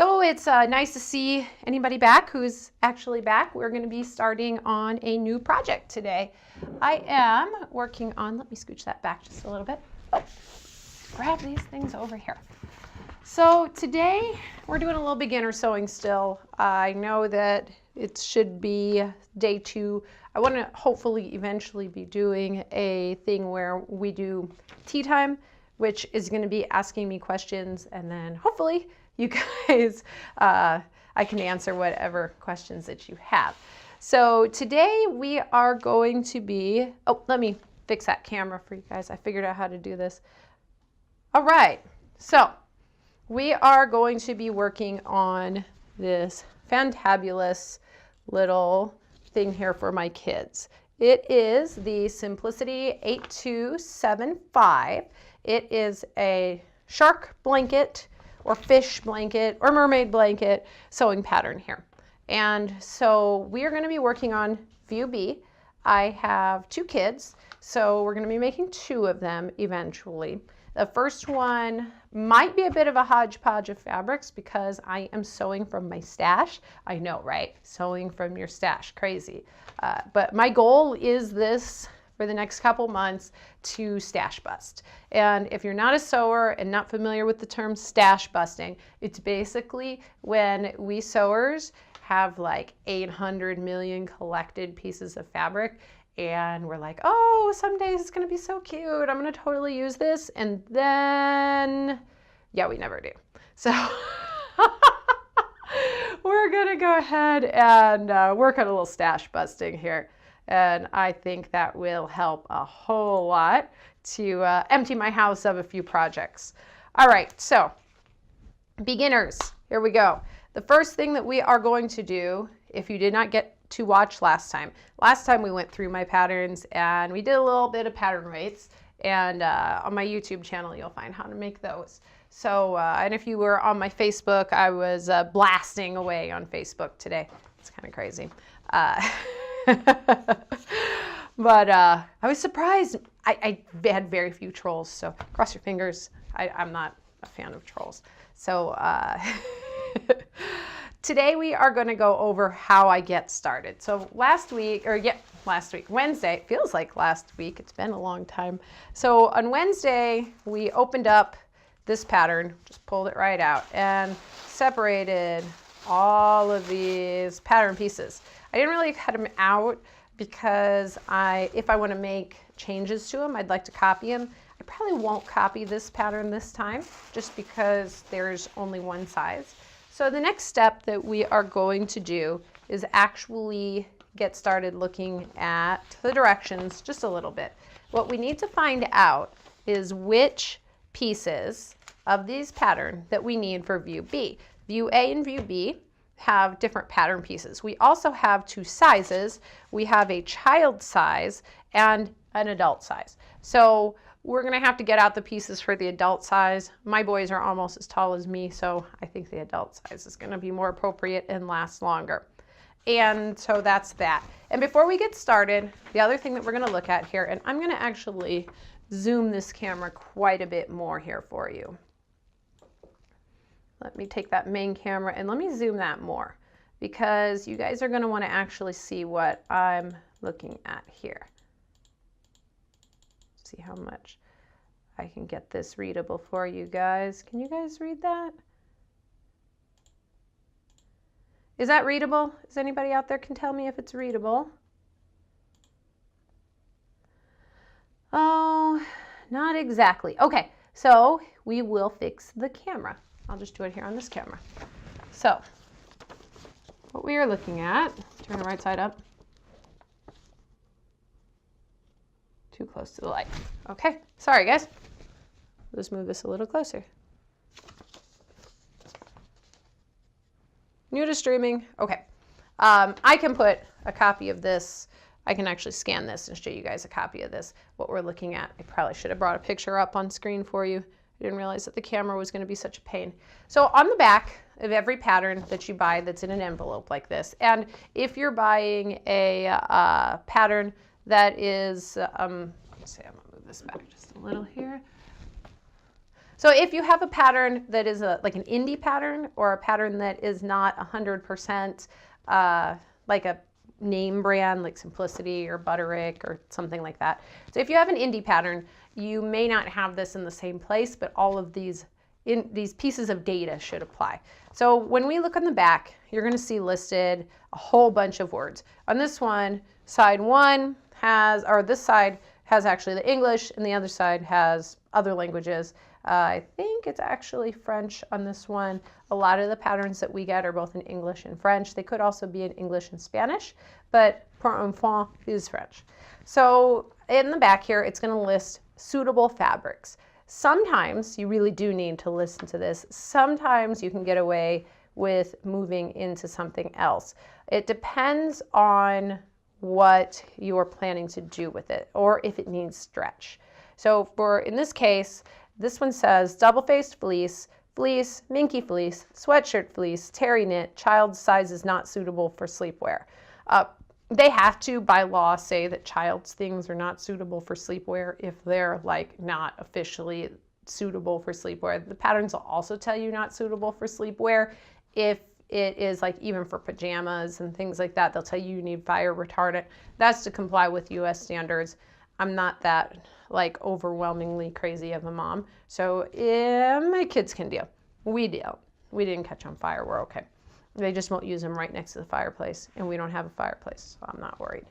So it's nice to see anybody back who's actually back. We're going to be starting on a new project today. I am working on, let me scooch that back just a little bit. Oh, grab these things over here. So today we're doing a little beginner sewing still. I know that it should be day 2. I want to hopefully eventually be doing a thing where we do tea time, which is going to be asking me questions, and then hopefully you guys, I can answer whatever questions that you have. So today we are going to be, oh, let me fix that camera for you guys. I figured out how to do this. All right, so we are going to be working on this fantabulous little thing here for my kids. It is the Simplicity 8275. It is a shark blanket or fish blanket or mermaid blanket sewing pattern here. And so we are going to be working on View B. I have 2 kids, so we're going to be making 2 of them eventually. The first one might be a bit of a hodgepodge of fabrics because I am sewing from my stash. I know, right? Sewing from your stash, crazy. But my goal is this for the next couple months to stash bust. And if you're not a sewer and not familiar with the term stash busting, it's basically when we sewers have like 800 million collected pieces of fabric, and we're like, oh, some days it's gonna be so cute, I'm gonna totally use this, and then, yeah, we never do. So we're gonna go ahead and work on a little stash busting here. And I think that will help a whole lot to empty my house of a few projects. All right, so beginners, here we go. The first thing that we are going to do, if you did not get to watch last time we went through my patterns and we did a little bit of pattern rates, and on my YouTube channel you'll find how to make those. So, and if you were on my Facebook, I was blasting away on Facebook today. It's kind of crazy. But I was surprised. I had very few trolls, so cross your fingers. I'm not a fan of trolls. So today we are going to go over how I get started. So last week, Wednesday, it feels like last week. It's been a long time. So on Wednesday, we opened up this pattern, just pulled it right out, and separated all of these pattern pieces. I didn't really cut them out because if I want to make changes to them, I'd like to copy them. I probably won't copy this pattern this time just because there's only one size. So the next step that we are going to do is actually get started looking at the directions just a little bit. What we need to find out is which pieces of these pattern that we need for View B. View A and View B have different pattern pieces. We also have 2 sizes. We have a child size and an adult size. So we're gonna have to get out the pieces for the adult size. My boys are almost as tall as me, so I think the adult size is gonna be more appropriate and last longer. And so that's that. And before we get started, the other thing that we're gonna look at here, and I'm gonna actually zoom this camera quite a bit more here for you. Let me take that main camera and let me zoom that more because you guys are going to want to actually see what I'm looking at here. See how much I can get this readable for you guys. Can you guys read that? Is that readable? Is anybody out there can tell me if it's readable? Oh, not exactly. Okay, so we will fix the camera. I'll just do it here on this camera. So what we are looking at, turn the right side up. Too close to the light. Okay, sorry guys. Let's move this a little closer. New to streaming, okay. I can put a copy of this. I can actually scan this and show you guys a copy of this, what we're looking at. I probably should have brought a picture up on screen for you. I didn't realize that the camera was going to be such a pain. So on the back of every pattern that you buy that's in an envelope like this, and if you're buying a pattern that is, let's see, I'm going to move this back just a little here. So if you have a pattern that is like an indie pattern or a pattern that is not 100% like a name brand like Simplicity or Butterick or something like that. So if you have an indie pattern, you may not have this in the same place, but all of these pieces of data should apply. So when we look on the back, you're going to see listed a whole bunch of words. On this one, side one has, or this side has actually the English, and the other side has other languages. I think it's actually French on this one. A lot of the patterns that we get are both in English and French. They could also be in English and Spanish, but pour enfant is French. So in the back here, it's going to list suitable fabrics. Sometimes you really do need to listen to this. Sometimes you can get away with moving into something else. It depends on what you're planning to do with it or if it needs stretch. So in this case, this one says double-faced fleece, fleece, minky fleece, sweatshirt fleece, terry knit, child size is not suitable for sleepwear. They have to, by law, say that child's things are not suitable for sleepwear if they're like not officially suitable for sleepwear. The patterns will also tell you not suitable for sleepwear. If it is like even for pajamas and things like that, they'll tell you need fire retardant. That's to comply with US standards. I'm not that like overwhelmingly crazy of a mom. So my kids can deal. We deal. We didn't catch on fire. We're okay. They just won't use them right next to the fireplace, and we don't have a fireplace, so I'm not worried.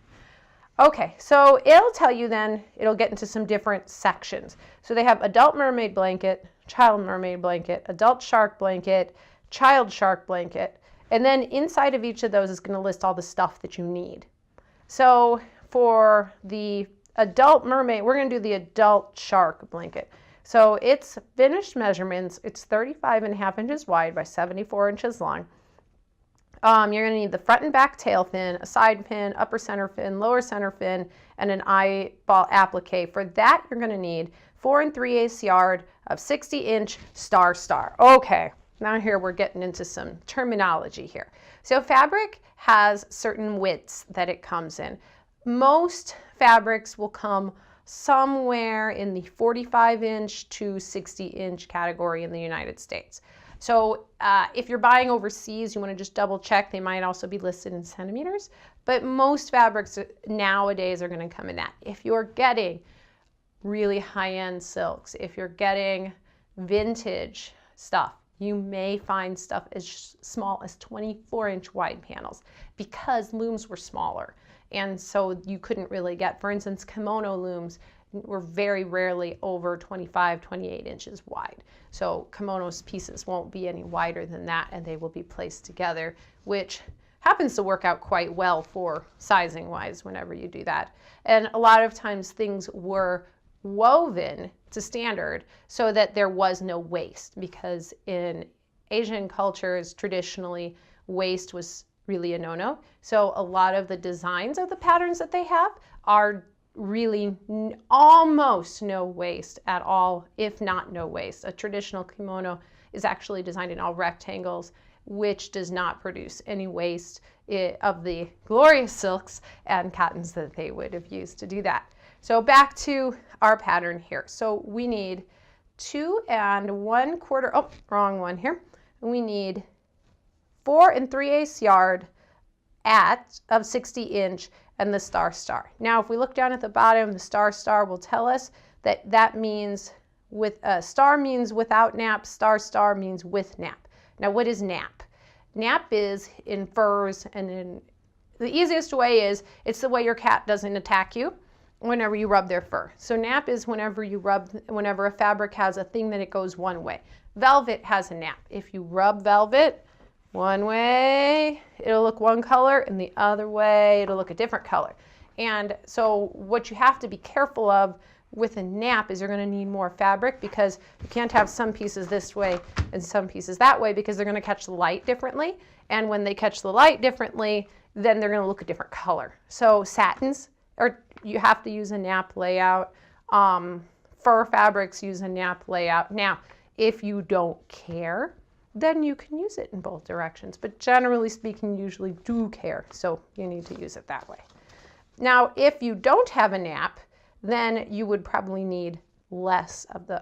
Okay, so it'll tell you then, it'll get into some different sections. So they have adult mermaid blanket, child mermaid blanket, adult shark blanket, child shark blanket, and then inside of each of those is going to list all the stuff that you need. So for the adult mermaid, we're going to do the adult shark blanket. So it's finished measurements. It's 35.5 inches wide by 74 inches long. You're going to need the front and back tail fin, a side fin, upper center fin, lower center fin, and an eyeball applique. For that, you're going to need 4 3/8 yard of 60-inch star. Okay, now here we're getting into some terminology here. So fabric has certain widths that it comes in. Most fabrics will come somewhere in the 45-inch to 60-inch category in the United States. So if you're buying overseas, you want to just double check. They might also be listed in centimeters, but most fabrics nowadays are going to come in that. If you're getting really high-end silks, if you're getting vintage stuff, you may find stuff as small as 24-inch wide panels because looms were smaller. And so you couldn't really get, for instance, kimono looms were very rarely over 25, 28 inches wide. So kimono's pieces won't be any wider than that, and they will be placed together, which happens to work out quite well for sizing wise whenever you do that. And a lot of times things were woven to standard so that there was no waste, because in Asian cultures, traditionally, waste was really a no-no. So a lot of the designs of the patterns that they have are really almost no waste at all, if not no waste. A traditional kimono is actually designed in all rectangles, which does not produce any waste of the glorious silks and cottons that they would have used to do that. So back to our pattern here. So we need 2 1/4, oh, wrong one here. We need 4 3/8 yard of 60-inch and the star. Now, if we look down at the bottom, the star will tell us that means star means without nap, star means with nap. Now, what is nap? Nap is in furs, and the easiest way is it's the way your cat doesn't attack you whenever you rub their fur. So nap is whenever a fabric has a thing that it goes one way. Velvet has a nap. If you rub velvet one way, it'll look one color, and the other way, it'll look a different color. And so what you have to be careful of with a nap is you're going to need more fabric, because you can't have some pieces this way and some pieces that way, because they're going to catch the light differently. And when they catch the light differently, then they're going to look a different color. So satins, or you have to use a nap layout. Fur fabrics use a nap layout. Now, if you don't care, then you can use it in both directions. But generally speaking, you usually do care, so you need to use it that way. Now, if you don't have a nap, then you would probably need less of the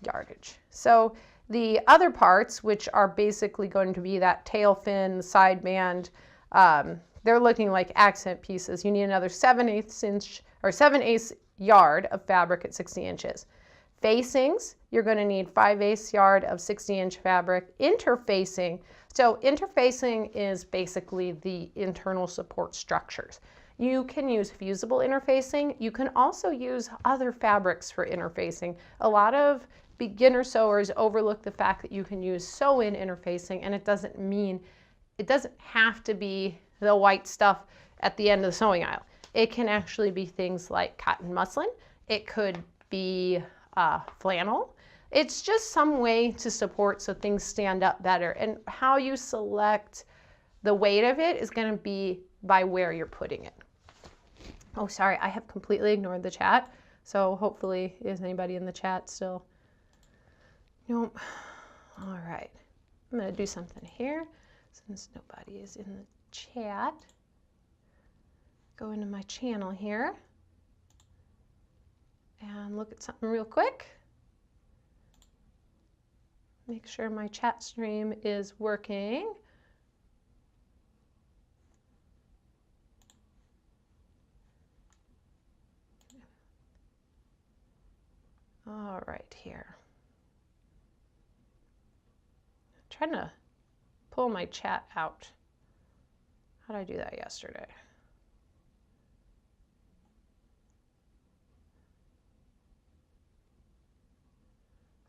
yardage. So the other parts, which are basically going to be that tail fin, side band, they're looking like accent pieces. You need another 7/8 inch or 7/8 yard of fabric at 60 inches. Facings, you're going to need 5/8 yard of 60-inch fabric. Interfacing, so interfacing is basically the internal support structures. You can use fusible interfacing. You can also use other fabrics for interfacing. A lot of beginner sewers overlook the fact that you can use sew-in interfacing, and it doesn't have to be the white stuff at the end of the sewing aisle. It can actually be things like cotton muslin. It could be flannel. It's just some way to support so things stand up better. And how you select the weight of it is going to be by where you're putting it. Oh, sorry, I have completely ignored the chat. So hopefully, is anybody in the chat still? Nope. All right. I'm going to do something here since nobody is in the chat. Go into my channel here and look at something real quick. Make sure my chat stream is working. All right, here. I'm trying to pull my chat out. How did I do that yesterday?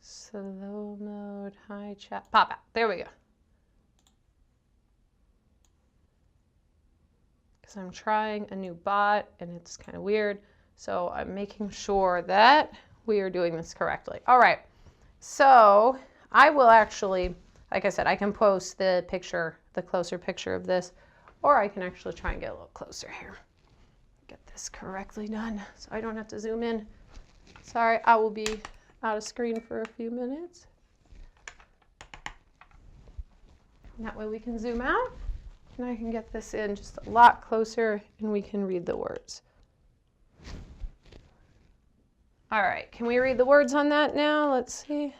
Slow mode, hi chat, pop out. There we go. Because I'm trying a new bot and it's kind of weird. So I'm making sure that we are doing this correctly. All right. So I will actually, like I said, I can post the picture, the closer picture of this, or I can actually try and get a little closer here. Get this correctly done so I don't have to zoom in. Sorry, I will be out of screen for a few minutes. And that way we can zoom out and I can get this in just a lot closer and we can read the words. All right, can we read the words on that now? Let's see.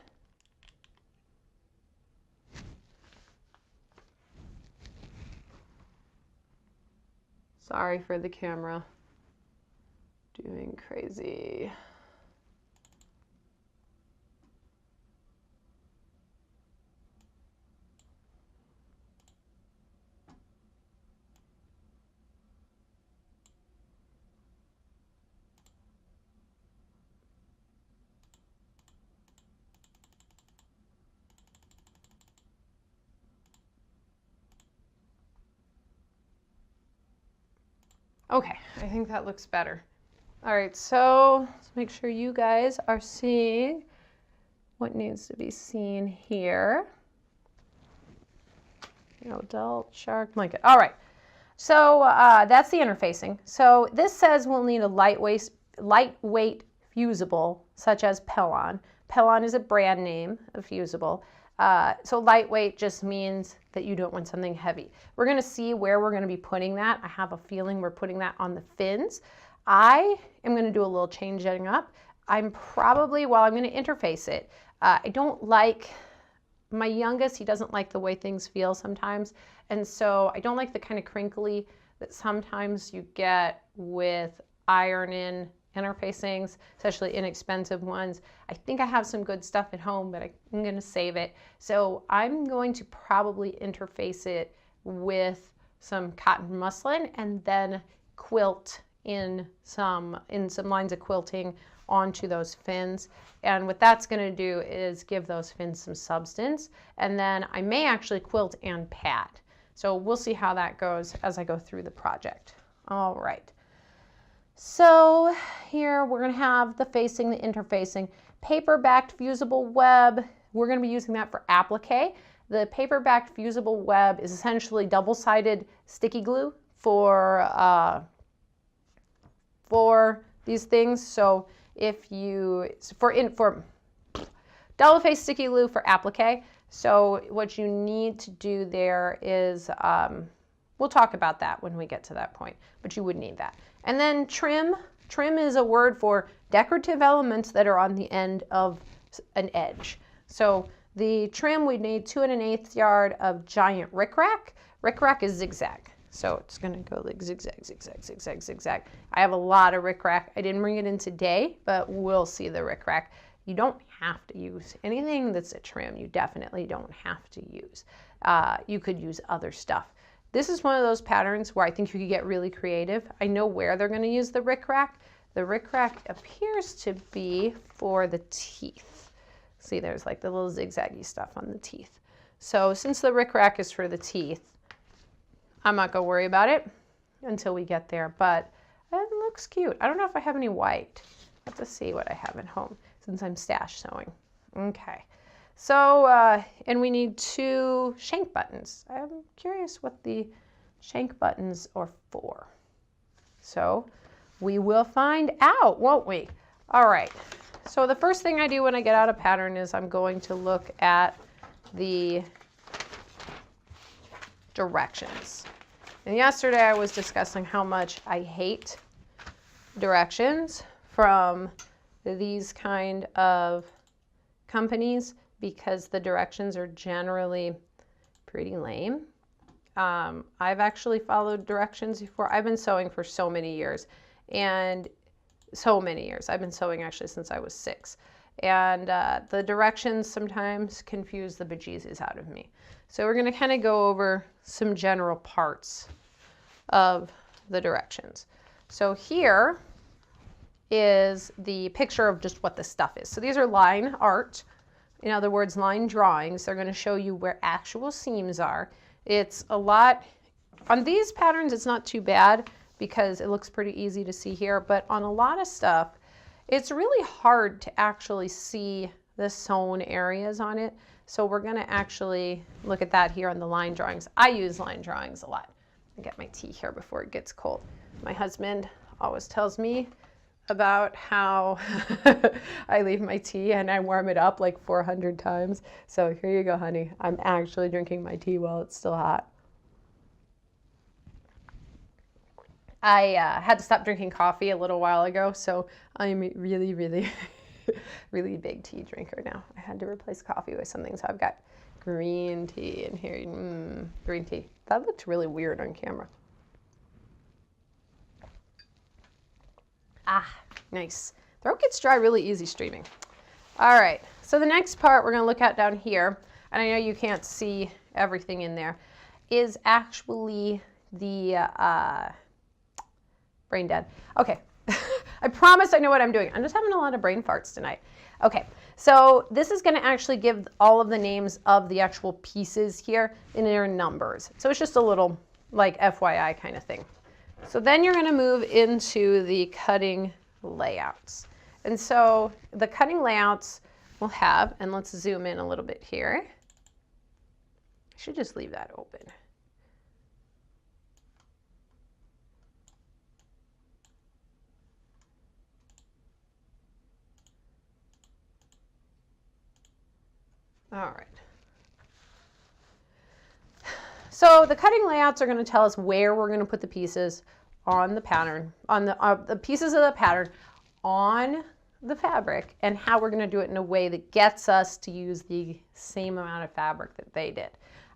Sorry for the camera. Doing crazy. Okay, I think that looks better. All right, so let's make sure you guys are seeing what needs to be seen here. Adult shark blanket. All right, so that's the interfacing. So this says we'll need a lightweight fusible, such as Pellon. Pellon is a brand name of fusible. So lightweight just means that you don't want something heavy. We're going to see where we're going to be putting that. I have a feeling we're putting that on the fins. I am going to do a little changing up. I'm probably, while I'm going to interface it, I don't like, my youngest, he doesn't like the way things feel sometimes. And so I don't like the kind of crinkly that sometimes you get with iron-in interfacings, especially inexpensive ones. I think I have some good stuff at home, but I'm going to save it. So I'm going to probably interface it with some cotton muslin and then quilt in some lines of quilting onto those fins. And what that's going to do is give those fins some substance. And then I may actually quilt and pat. So we'll see how that goes as I go through the project. All right. So here we're going to have the facing, the interfacing. Paper-backed fusible web, we're going to be using that for applique. The paper-backed fusible web is essentially double-sided sticky glue for these things. So if you, for double-faced sticky glue for applique. So what you need to do there is, we'll talk about that when we get to that point, but you would need that. And then trim. Trim is a word for decorative elements that are on the end of an edge. So the trim, we need 2 1/8 yard of giant rickrack. Rickrack is zigzag. So it's going to go like zigzag, zigzag, zigzag, zigzag. I have a lot of rickrack. I didn't bring it in today, but we'll see the rickrack. You don't have to use anything that's a trim. You definitely don't have to use. You could use other stuff. This is one of those patterns where I think you could get really creative. I know where they're going to use the rickrack. The rickrack appears to be for the teeth. See, there's like the little zigzaggy stuff on the teeth. So since the rickrack is for the teeth, I'm not going to worry about it until we get there, but it looks cute. I don't know if I have any white. I have to see what I have at home since I'm stash sewing. Okay. So, and we need 2 shank buttons. I'm curious what the shank buttons are for. So we will find out, won't we? All right. So the first thing I do when I get out of pattern is I'm going to look at the directions. And yesterday I was discussing how much I hate directions from these kind of companies because the directions are generally pretty lame. I've actually followed directions before. I've been sewing for so many years, and so many years. I've been sewing actually since I was 6. And the directions sometimes confuse the bejesus out of me. So we're going to kind of go over some general parts of the directions. So here is the picture of just what the stuff is. So these are line art. In other words, line drawings. They're going to show you where actual seams are. It's a lot, on these patterns it's not too bad because it looks pretty easy to see here, but on a lot of stuff, it's really hard to actually see the sewn areas on it. So we're going to actually look at that here on the line drawings. I use line drawings a lot. I get my tea here before it gets cold. My husband always tells me about how I leave my tea and I warm it up like 400 times. So here you go, honey. I'm actually drinking my tea while it's still hot. I had to stop drinking coffee a little while ago, so I'm really, really, really big tea drinker now. I had to replace coffee with something, so I've got green tea in here. Green tea. That looked really weird on camera. Ah, nice. Throat gets dry really easy streaming. All right, so the next part we're going to look at down here, and I know you can't see everything in there, is actually the brain dead. Okay, I promise I know what I'm doing. I'm just having a lot of brain farts tonight. Okay, so this is going to actually give all of the names of the actual pieces here in their numbers. So it's just a little like FYI kind of thing. So then you're going to move into the cutting layouts. And so the cutting layouts will have, and let's zoom in a little bit here. I should just leave that open. All right. So the cutting layouts are going to tell us where we're going to put the pieces on the pattern, on the pieces of the pattern on the fabric, and how we're going to do it in a way that gets us to use the same amount of fabric that they did.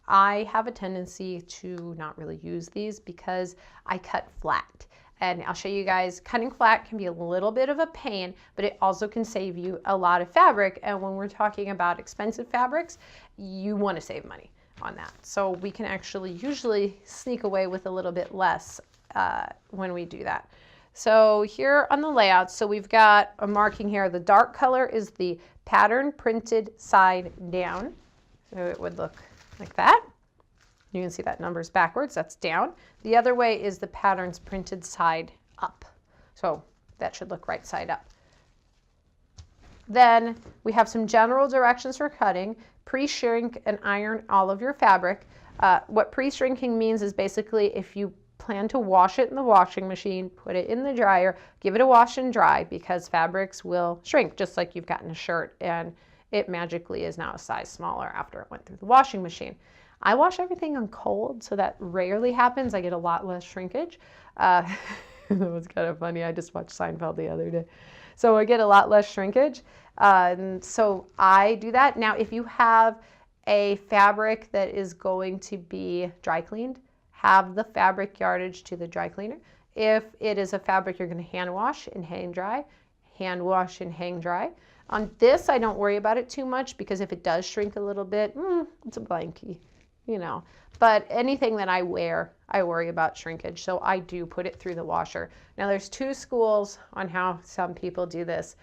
I have a tendency to not really use these because I cut flat. And I'll show you guys, cutting flat can be a little bit of a pain, but it also can save you a lot of fabric. And when we're talking about expensive fabrics, you want to save money on that. So we can actually usually sneak away with a little bit less when we do that. So here on the layout, so we've got a marking here. The dark color is the pattern printed side down. So it would look like that. You can see that number's backwards, that's down. The other way is the pattern's printed side up. So that should look right side up. Then we have some general directions for cutting. Pre-shrink and iron all of your fabric. What pre-shrinking means is basically if you plan to wash it in the washing machine, put it in the dryer, give it a wash and dry, because fabrics will shrink, just like you've gotten a shirt and it magically is now a size smaller after it went through the washing machine. I wash everything on cold, so that rarely happens. I get a lot less shrinkage. That was kind of funny. I just watched Seinfeld the other day. So I get a lot less shrinkage. So I do that. Now, if you have a fabric that is going to be dry cleaned, have the fabric yardage to the dry cleaner. If it is a fabric you're going to hand wash and hang dry, hand wash and hang dry. On this, I don't worry about it too much because if it does shrink a little bit, it's a blankie, you know. But anything that I wear, I worry about shrinkage. So I do put it through the washer. Now there's 2 schools on how some people do this.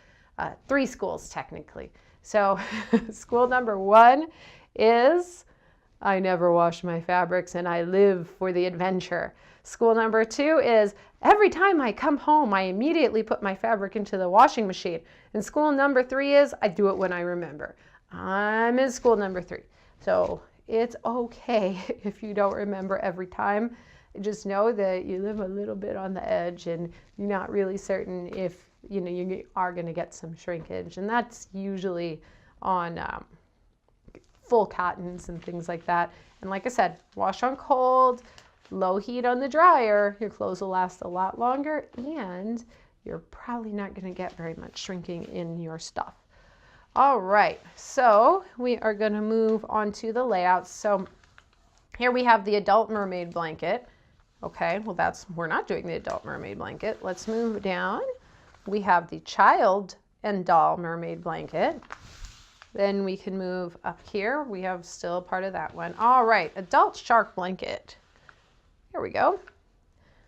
3 schools technically. So school number 1 is I never wash my fabrics and I live for the adventure. School number 2 is every time I come home, I immediately put my fabric into the washing machine. And school number 3 is I do it when I remember. I'm in school number 3. So it's okay if you don't remember every time. Just know that you live a little bit on the edge and you're not really certain if you are going to get some shrinkage. And that's usually on full cottons and things like that. And like I said, wash on cold, low heat on the dryer, your clothes will last a lot longer and you're probably not going to get very much shrinking in your stuff. All right, so we are going to move on to the layouts. So here we have the adult mermaid blanket. Okay, well we're not doing the adult mermaid blanket. Let's move down. We have the child and doll mermaid blanket. Then we can move up here. We have still part of that one. All right, adult shark blanket. Here we go.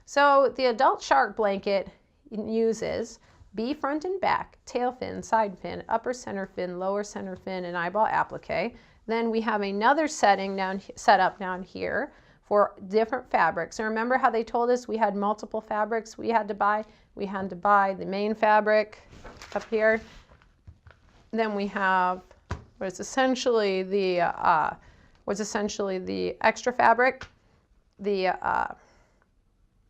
So the adult shark blanket uses B front and back, tail fin, side fin, upper center fin, lower center fin, and eyeball applique. Then we have another set up down here for different fabrics. And remember how they told us we had multiple fabrics we had to buy? We had to buy the main fabric up here. Then we have what's essentially the extra fabric. I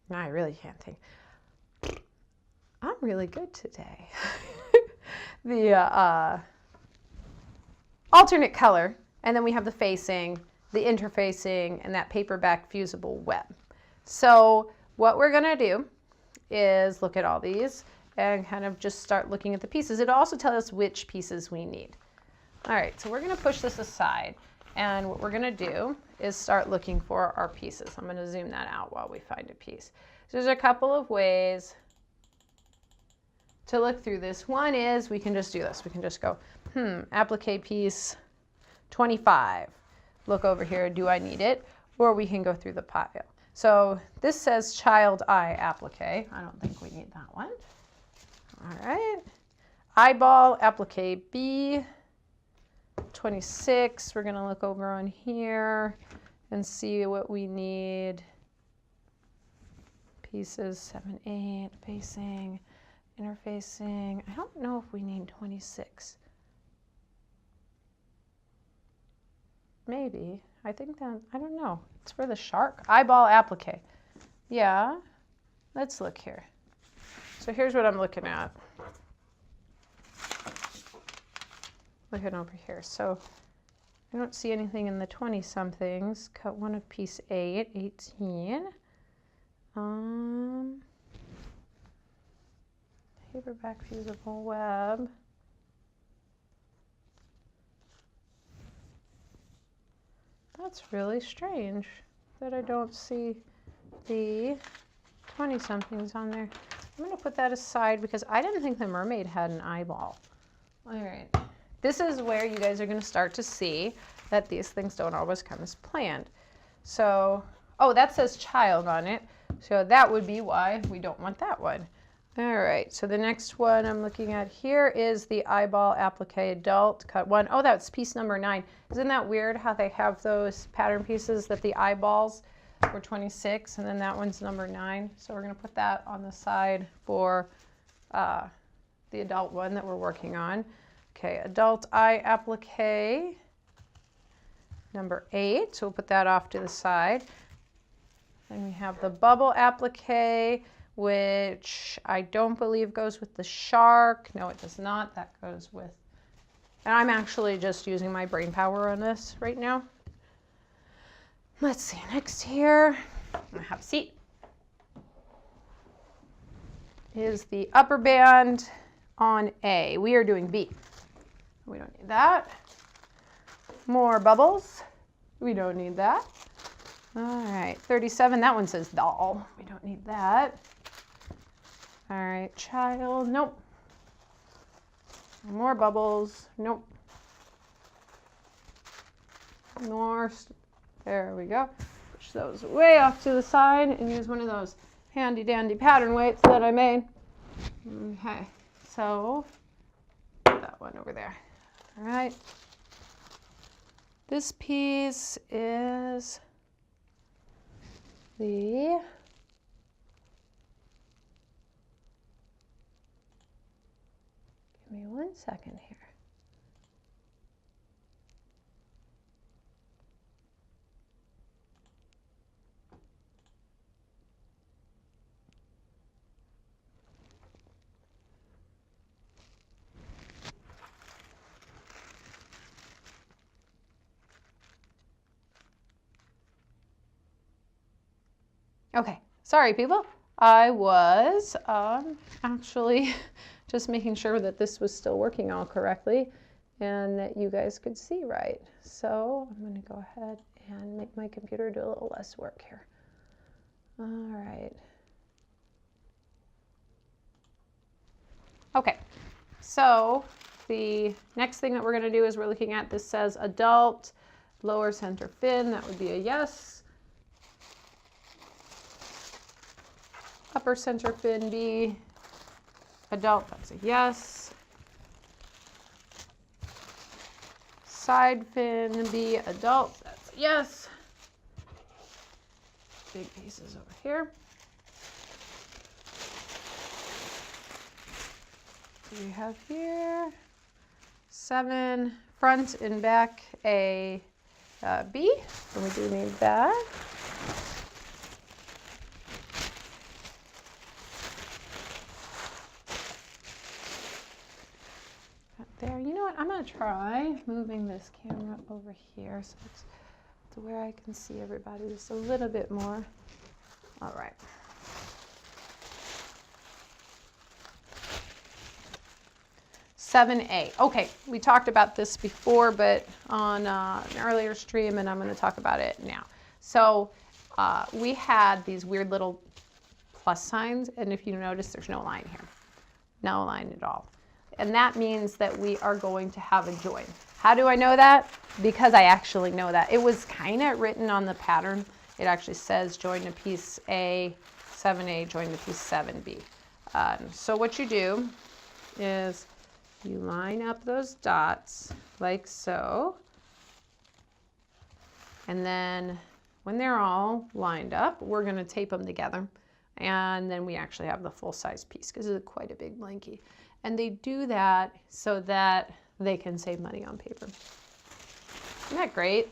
really can't think. I'm really good today. The alternate color, and then we have the facing, the interfacing, and that paperback fusible web. So what we're gonna do is look at all these and kind of just start looking at the pieces. It'll also tell us which pieces we need. All right, so we're gonna push this aside, and what we're gonna do is start looking for our pieces. I'm gonna zoom that out while we find a piece. So there's a couple of ways to look through this. One is we can just do this. We can just go, applique piece 25. Look over here, do I need it? Or we can go through the pile. So this says child eye applique. I don't think we need that one. All right. Eyeball applique B 26. We're gonna look over on here and see what we need. Pieces 7, 8, facing, interfacing. I don't know if we need 26. Maybe. I think that, I don't know. It's for the shark. Eyeball applique. Yeah. Let's look here. So here's what I'm looking at. Looking over here. So I don't see anything in the 20-somethings. Cut one of piece 8, 18. Paperback fusible web. That's really strange that I don't see the 20-somethings on there. I'm going to put that aside because I didn't think the mermaid had an eyeball. All right. This is where you guys are going to start to see that these things don't always come as planned. So, oh, that says child on it. So that would be why we don't want that one. All right, so the next one I'm looking at here is the eyeball applique adult cut 1. Oh, that's piece number 9. Isn't that weird how they have those pattern pieces that the eyeballs were 26 and then that one's number 9? So we're going to put that on the side for the adult one that we're working on. Okay, adult eye applique number 8. So we'll put that off to the side. Then we have the bubble applique, which I don't believe goes with the shark. No, it does not. That goes with, and I'm actually just using my brain power on this right now. Let's see, next here, I have a seat, is the upper band on A. We are doing B. We don't need that. More bubbles. We don't need that. All right, 37, that one says doll. We don't need that. All right, child, nope. More bubbles, nope. More, there we go. Push those way off to the side and use one of those handy dandy pattern weights that I made. Okay, so put that one over there. All right. This piece is the give me 1 second here. Okay, sorry people. I was actually just making sure that this was still working all correctly and that you guys could see right. So I'm going to go ahead and make my computer do a little less work here. All right. Okay, so the next thing that we're going to do is we're looking at, this says adult, lower center fin, that would be a yes. Upper center fin B, adult, that's a yes. Side fin B, adult, that's a yes. Big pieces over here. We have here 7, front and back A, B, and we do need that. There, you know what, I'm going to try moving this camera over here so it's to where I can see everybody just a little bit more. All right. (7A). Okay, we talked about this before, but on an earlier stream, and I'm going to talk about it now. So we had these weird little plus signs, and if you notice, there's no line here. No line at all. And that means that we are going to have a join. How do I know that? Because I actually know that. It was kind of written on the pattern. It actually says join to piece A, 7A, join to piece 7B. So what you do is you line up those dots like so. And then when they're all lined up, we're going to tape them together. And then we actually have the full size piece because it's quite a big blankie. And they do that so that they can save money on paper. Isn't that great?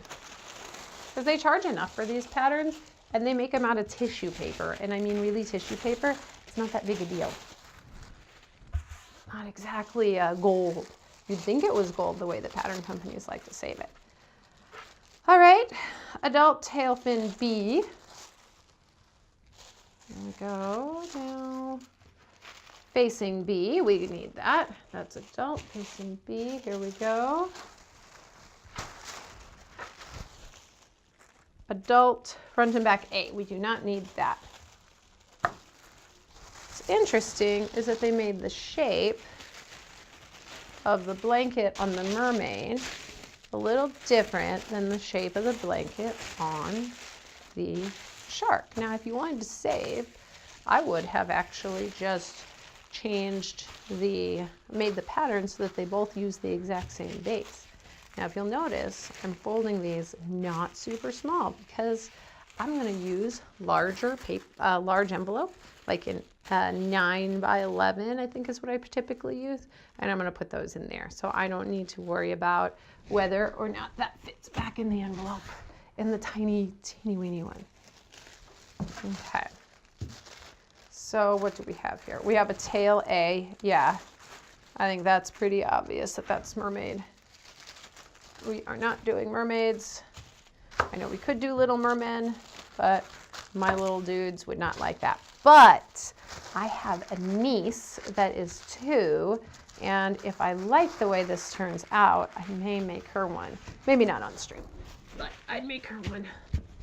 Because they charge enough for these patterns and they make them out of tissue paper. And I mean really tissue paper, it's not that big a deal. Not exactly gold. You'd think it was gold the way the pattern companies like to save it. All right, adult tail fin B. There we go. Now, facing B, we need that. That's adult facing B. Here we go. Adult front and back A. We do not need that. What's interesting is that they made the shape of the blanket on the mermaid a little different than the shape of the blanket on the shark. Now, if you wanted to save, I would have actually just made the pattern so that they both use the exact same base. Now, if you'll notice, I'm folding these not super small because I'm going to use larger paper, large envelope, like in 9 by 11, I think is what I typically use. And I'm going to put those in there. So I don't need to worry about whether or not that fits back in the envelope in the tiny, teeny weeny one. Okay. So what do we have here? We have a tail A. Yeah, I think that's pretty obvious that that's mermaid. We are not doing mermaids. I know we could do Little Mermen, but my little dudes would not like that. But I have a niece that is 2, and if I like the way this turns out, I may make her one. Maybe not on stream, but I'd make her one.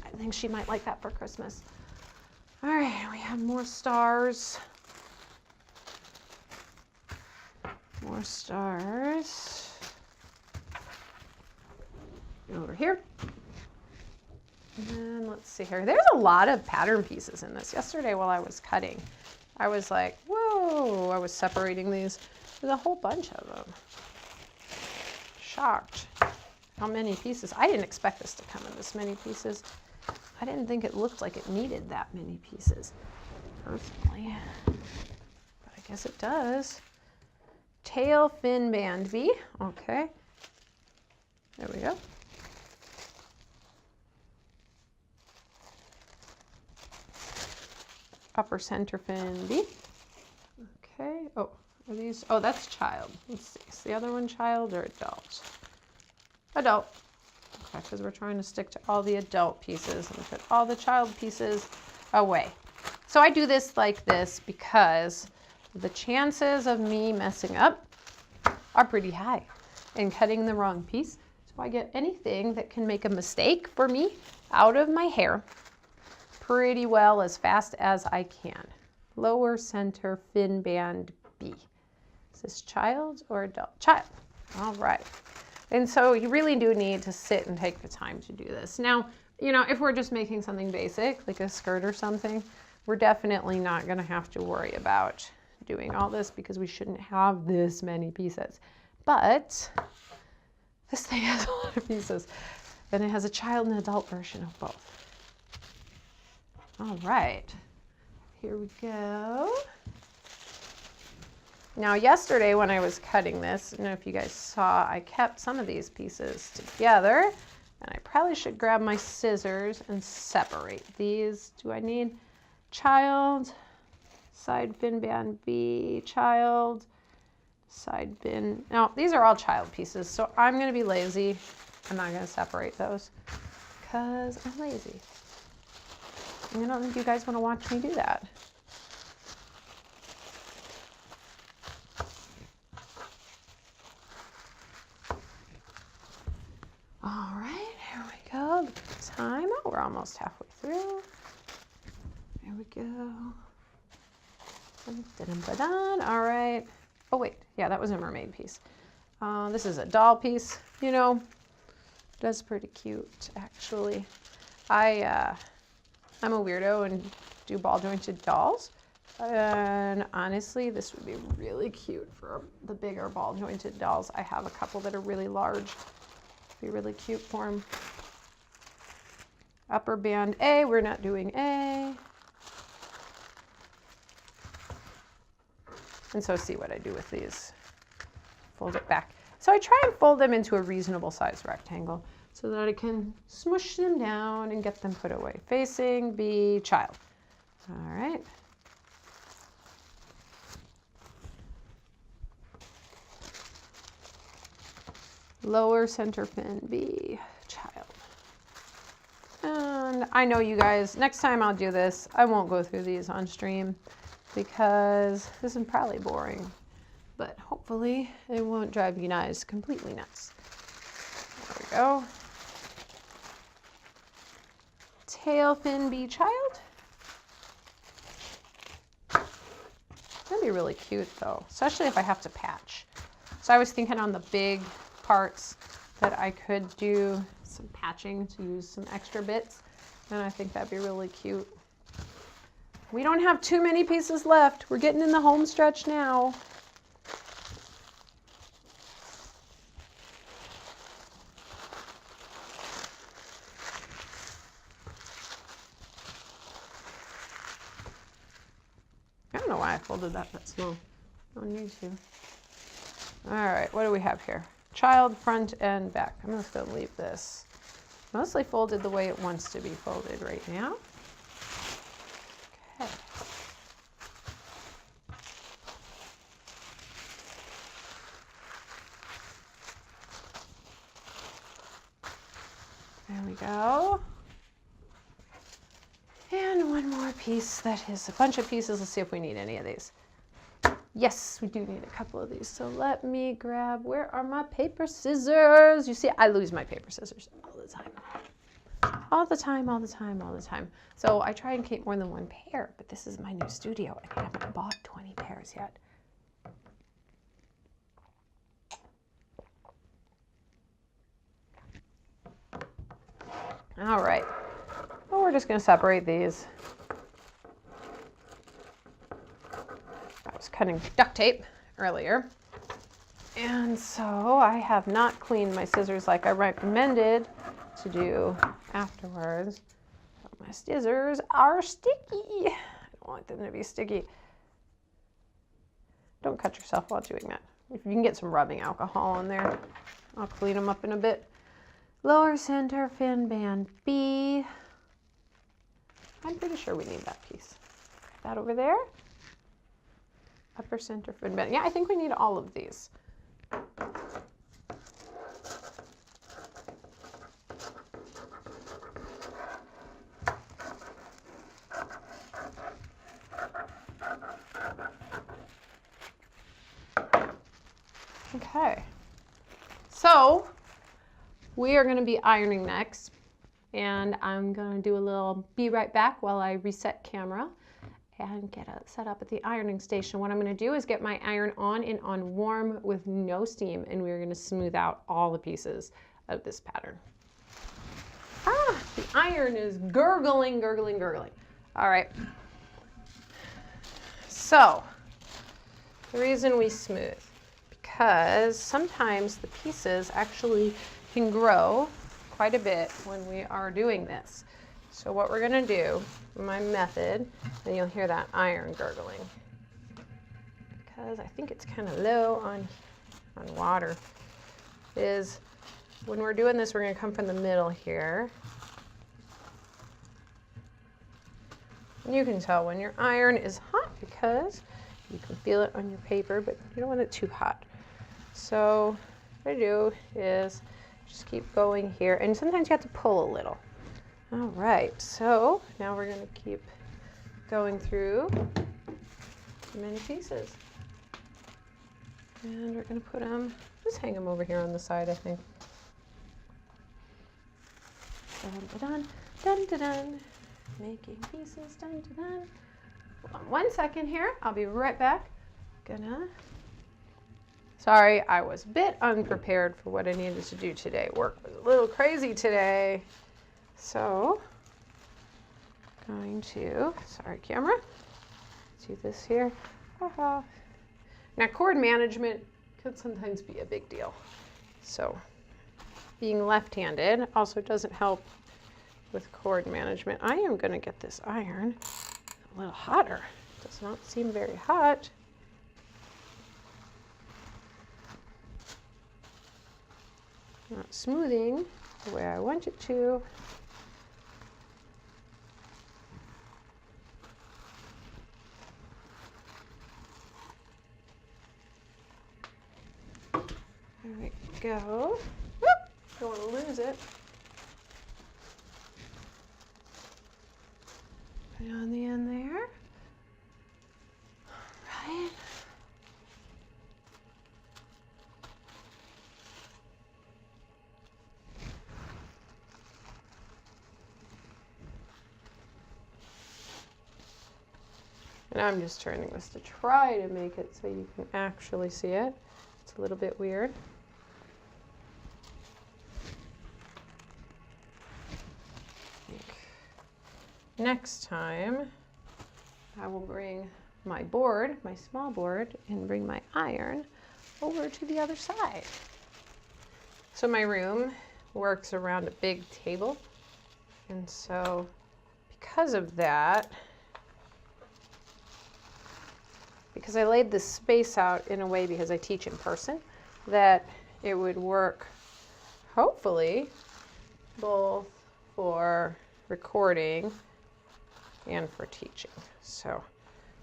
I think she might like that for Christmas. All right, we have more stars. More stars. Over here. And then let's see here. There's a lot of pattern pieces in this. Yesterday while I was cutting, I was like, whoa, I was separating these. There's a whole bunch of them. Shocked how many pieces. I didn't expect this to come in this many pieces. I didn't think it looked like it needed that many pieces, personally. But I guess it does. Tail fin band V. Okay. There we go. Upper center fin B. Okay. Oh, are these? Oh, that's child. Let's see. Is the other one child or adult? Adult. Okay, because we're trying to stick to all the adult pieces and put all the child pieces away. So I do this like this because the chances of me messing up are pretty high and cutting the wrong piece. So I get anything that can make a mistake for me out of my hair pretty well as fast as I can. Lower center fin band B. Is this child or adult? Child. All right. And so you really do need to sit and take the time to do this. Now, you know, if we're just making something basic, like a skirt or something, we're definitely not going to have to worry about doing all this because we shouldn't have this many pieces. But this thing has a lot of pieces, and it has a child and adult version of both. All right, here we go. Now yesterday when I was cutting this, I don't know if you guys saw, I kept some of these pieces together, and I probably should grab my scissors and separate these. Do I need child, side fin band B, child, side fin? No, these are all child pieces, so I'm gonna be lazy. I'm not gonna separate those because I'm lazy. I don't think you guys want to watch me do that. All right, here we go. Time. Oh, we're almost halfway through. There we go. All right. Oh, wait. Yeah, that was a mermaid piece. This is a doll piece. You know, that's pretty cute, actually. I'm a weirdo and do ball jointed dolls. And honestly, this would be really cute for the bigger ball jointed dolls. I have a couple that are really large. Be really cute for them. Upper band A, we're not doing A. And so see what I do with these. Fold it back. So I try and fold them into a reasonable size rectangle so that I can smush them down and get them put away. Facing B, child. All right. Lower center fin B, child. And I know you guys, next time I'll do this, I won't go through these on stream because this is probably boring, but hopefully it won't drive you guys completely nuts. There we go. Tail fin B, child. That'd be really cute though, especially if I have to patch. So I was thinking on the big parts that I could do some patching to use some extra bits, and I think that'd be really cute. We don't have too many pieces left. We're getting in the home stretch now. I don't know why I folded that small. No need to. All right, what do we have here? Child, front and back. I'm just gonna leave this mostly folded the way it wants to be folded right now. Okay. There we go. And one more piece that is a bunch of pieces. Let's see if we need any of these. Yes, we do need a couple of these. So let me grab, where are my paper scissors? You see, I lose my paper scissors all the time. All the time, all the time, all the time. So I try and keep more than one pair, but this is my new studio and I haven't bought 20 pairs yet. All right, well, we're just gonna separate these. I was cutting duct tape earlier, and so I have not cleaned my scissors like I recommended to do afterwards. But my scissors are sticky. I don't want them to be sticky. Don't cut yourself while doing that. If you can get some rubbing alcohol in there, I'll clean them up in a bit. Lower center fin band B. I'm pretty sure we need that piece. That over there. Upper center fin band. Yeah, I think we need all of these. Okay, so we are going to be ironing next, and I'm going to do a little be right back while I reset camera and get it set up at the ironing station. What I'm going to do is get my iron on and on warm with no steam, and we're going to smooth out all the pieces of this pattern. Ah, the iron is gurgling, gurgling, gurgling. All right. So the reason we smooth, because sometimes the pieces actually can grow quite a bit when we are doing this. So what we're gonna do, my method, and you'll hear that iron gurgling, because I think it's kind of low on water, is when we're doing this, we're gonna come from the middle here. And you can tell when your iron is hot because you can feel it on your paper, but you don't want it too hot. So what I do is just keep going here, and sometimes you have to pull a little. All right, so now we're gonna keep going through many pieces. And we're gonna put them, just hang them over here on the side, I think. Dun, dun, dun, dun, dun. Making pieces, dun, dun, dun. Hold on 1 second here, I'll be right back. Sorry, I was a bit unprepared for what I needed to do today. Work was a little crazy today. So, going to, sorry camera, do this here. Now cord management can sometimes be a big deal. So, being left-handed also doesn't help with cord management. I am gonna get this iron a little hotter. It does not seem very hot. Not smoothing the way I want it to. There we go. Whoop! Don't want to lose it. Put it on the end there. All right. And I'm just turning this to try to make it so you can actually see it. It's a little bit weird. Next time, I will bring my board, my small board, and bring my iron over to the other side. So my room works around a big table. And so because of that, because I laid this space out in a way, because I teach in person, that it would work, hopefully, both for recording and for teaching. So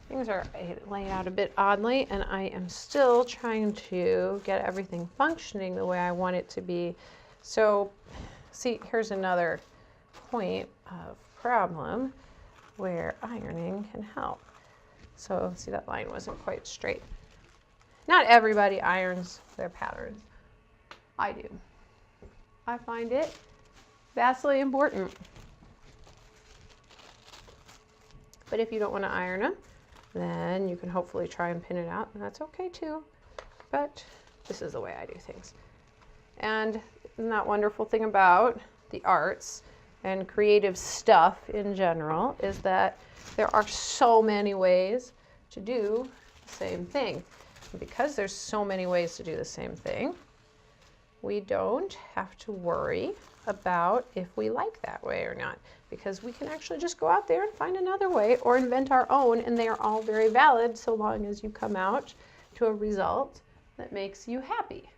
things are laid out a bit oddly, and I am still trying to get everything functioning the way I want it to be. So see, here's another point of problem. where ironing can help. So see, that line wasn't quite straight. Not everybody irons their patterns. I do. I find it vastly important. But if you don't want to iron them, then you can hopefully try and pin it out, and that's okay too. But this is the way I do things. And isn't that wonderful thing about the arts and creative stuff in general is that there are so many ways to do the same thing. And because there's so many ways to do the same thing, we don't have to worry about if we like that way or not, because we can actually just go out there and find another way or invent our own, and they are all very valid so long as you come out to a result that makes you happy.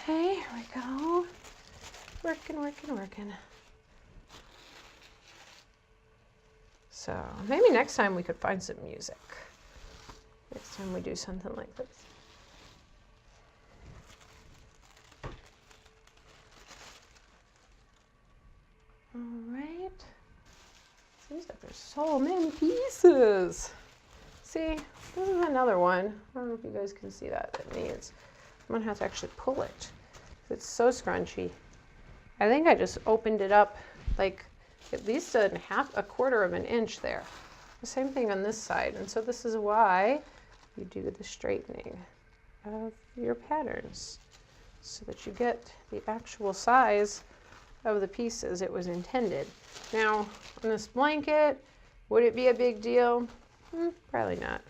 Okay, here we go. Working. So maybe next time we could find some music. Next time we do something like this. All right. Seems like there's so many pieces. See, this is another one. I don't know if you guys can see that. That needs. I'm gonna have to actually pull it. It's so scrunchy. I think I just opened it up like at least a quarter of an inch there. The same thing on this side. And so this is why you do the straightening of your patterns so that you get the actual size of the pieces it was intended. Now, on this blanket, would it be a big deal? Probably not.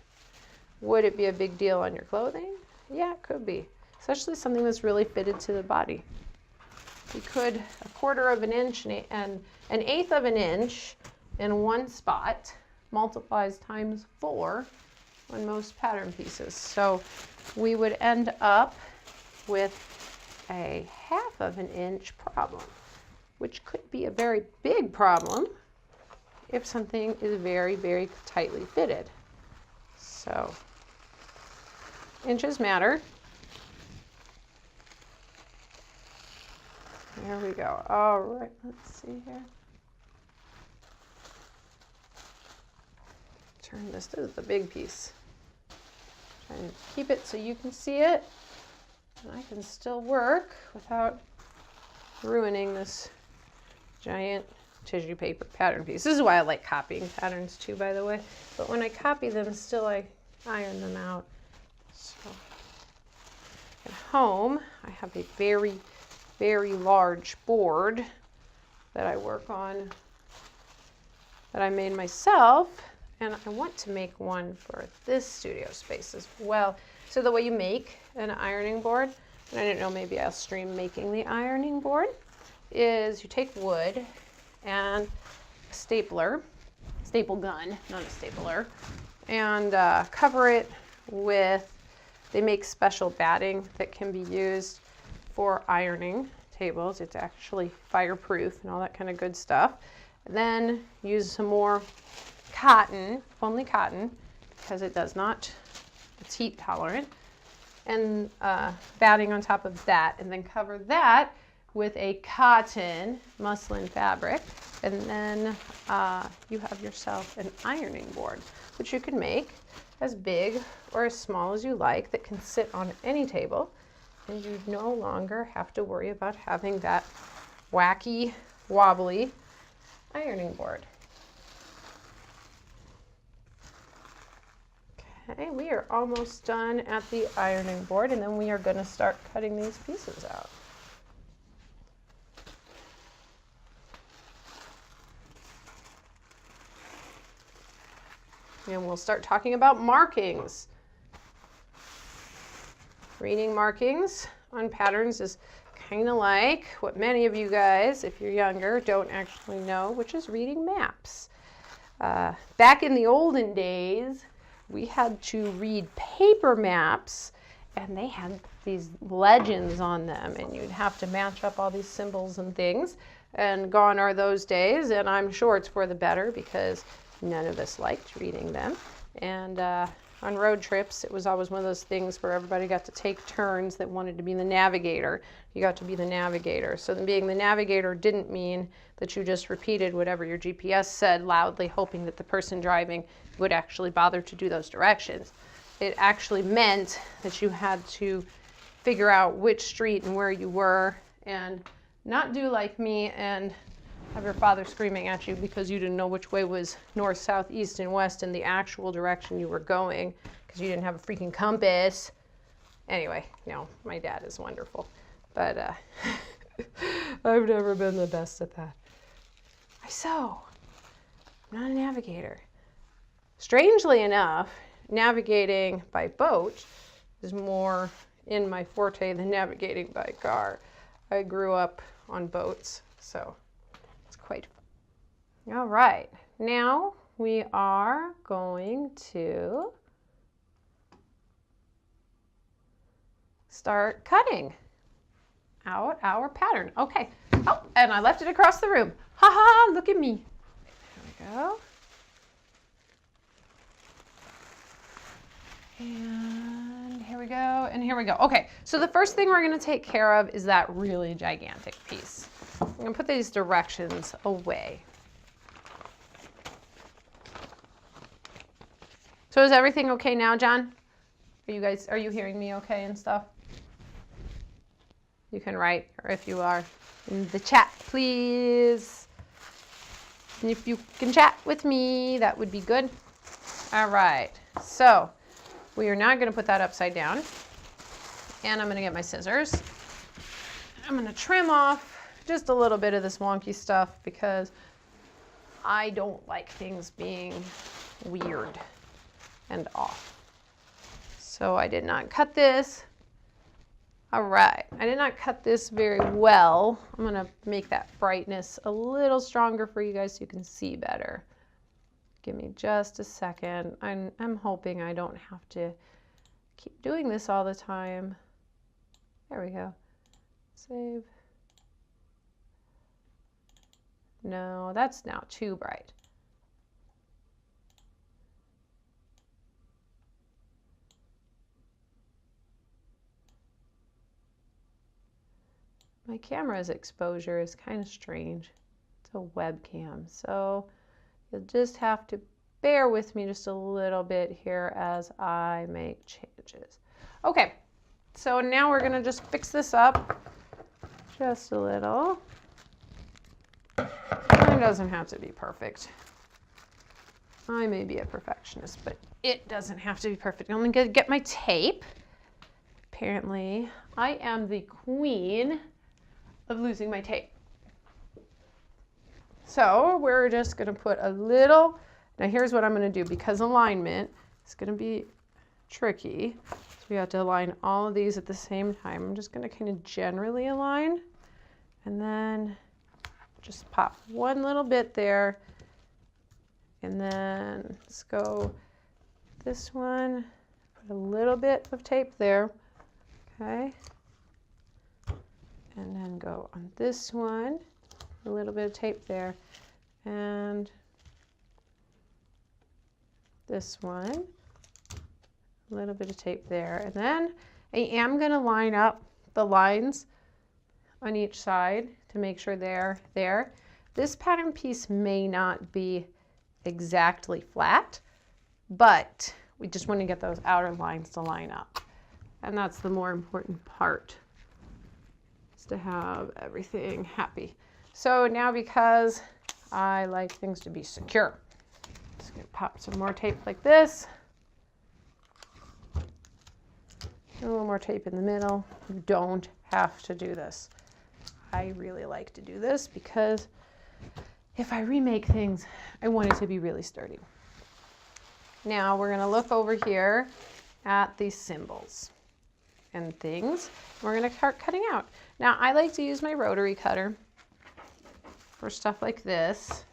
Would it be a big deal on your clothing? Yeah, it could be. Especially something that's really fitted to the body. You could a quarter of an inch and an eighth of an inch in one spot multiplies times 4 on most pattern pieces. So we would end up with a half of an inch problem, which could be a very big problem if something is very, very tightly fitted. So inches matter. There we go. All right, let's see here. Turn this to the big piece. Try and keep it so you can see it, and I can still work without ruining this giant tissue paper pattern piece. This is why I like copying patterns too, by the way. But when I copy them, still I iron them out. So at home, I have a very, very large board that I work on that I made myself, and I want to make one for this studio space as well. So the way you make an ironing board, and I don't know, maybe I'll stream making the ironing board, is you take wood and a staple gun, not a stapler, and cover it with, they make special batting that can be used for ironing tables. It's actually fireproof and all that kind of good stuff. And then use some more cotton, only cotton, because it's heat tolerant, and batting on top of that, and then cover that with a cotton muslin fabric, and then you have yourself an ironing board, which you can make as big or as small as you like, that can sit on any table, and you no longer have to worry about having that wacky, wobbly ironing board. Okay, we are almost done at the ironing board, and then we are going to start cutting these pieces out. And we'll start talking about markings. Reading markings on patterns is kind of like what many of you guys, if you're younger, don't actually know, which is reading maps. Back in the olden days, we had to read paper maps, and they had these legends on them, and you'd have to match up all these symbols and things. And gone are those days, and I'm sure it's for the better, because none of us liked reading them. And on road trips, it was always one of those things where everybody got to take turns that wanted to be the navigator. You got to be the navigator. So then being the navigator didn't mean that you just repeated whatever your GPS said loudly, hoping that the person driving would actually bother to do those directions. It actually meant that you had to figure out which street and where you were, and not do like me and have your father screaming at you because you didn't know which way was north, south, east, and west in the actual direction you were going because you didn't have a freaking compass. Anyway, no, my dad is wonderful, but I've never been the best at that. I'm not a navigator. Strangely enough, navigating by boat is more in my forte than navigating by car. I grew up on boats, so it's quite fun. All right, now we are going to start cutting out our pattern. Okay, oh, and I left it across the room. Ha ha, look at me. There we go. And here we go, and here we go. Okay, so the first thing we're gonna take care of is that really gigantic piece. I'm gonna put these directions away. So is everything okay now, John? Are you hearing me okay and stuff? You can write, or if you are, in the chat, please. And if you can chat with me, that would be good. All right, so we are now gonna put that upside down, and I'm gonna get my scissors. I'm gonna trim off just a little bit of this wonky stuff because I don't like things being weird and off. So I did not cut this. All right, I did not cut this very well. I'm gonna make that brightness a little stronger for you guys so you can see better. Give me just a second. I'm hoping I don't have to keep doing this all the time. There we go. Save. No, that's now too bright. My camera's exposure is kind of strange. It's a webcam, so you'll just have to bear with me just a little bit here as I make changes. Okay, so now we're gonna just fix this up just a little. It doesn't have to be perfect. I may be a perfectionist, but it doesn't have to be perfect. I'm gonna get my tape. Apparently, I am the queen of losing my tape. So we're just gonna put a little, now here's what I'm gonna do because alignment is gonna be tricky. So we have to align all of these at the same time. I'm just gonna kind of generally align and then just pop one little bit there. And then let's go this one, put a little bit of tape there, okay? And then go on this one, a little bit of tape there, and this one, a little bit of tape there. And then I am gonna line up the lines on each side to make sure they're there. This pattern piece may not be exactly flat, but we just want to get those outer lines to line up. And that's the more important part, is to have everything happy. So now, because I like things to be secure, I'm just gonna pop some more tape like this. A little more tape in the middle. You don't have to do this. I really like to do this because if I remake things, I want it to be really sturdy. Now we're gonna look over here at these symbols and things. We're gonna start cutting out. Now I like to use my rotary cutter for stuff like this.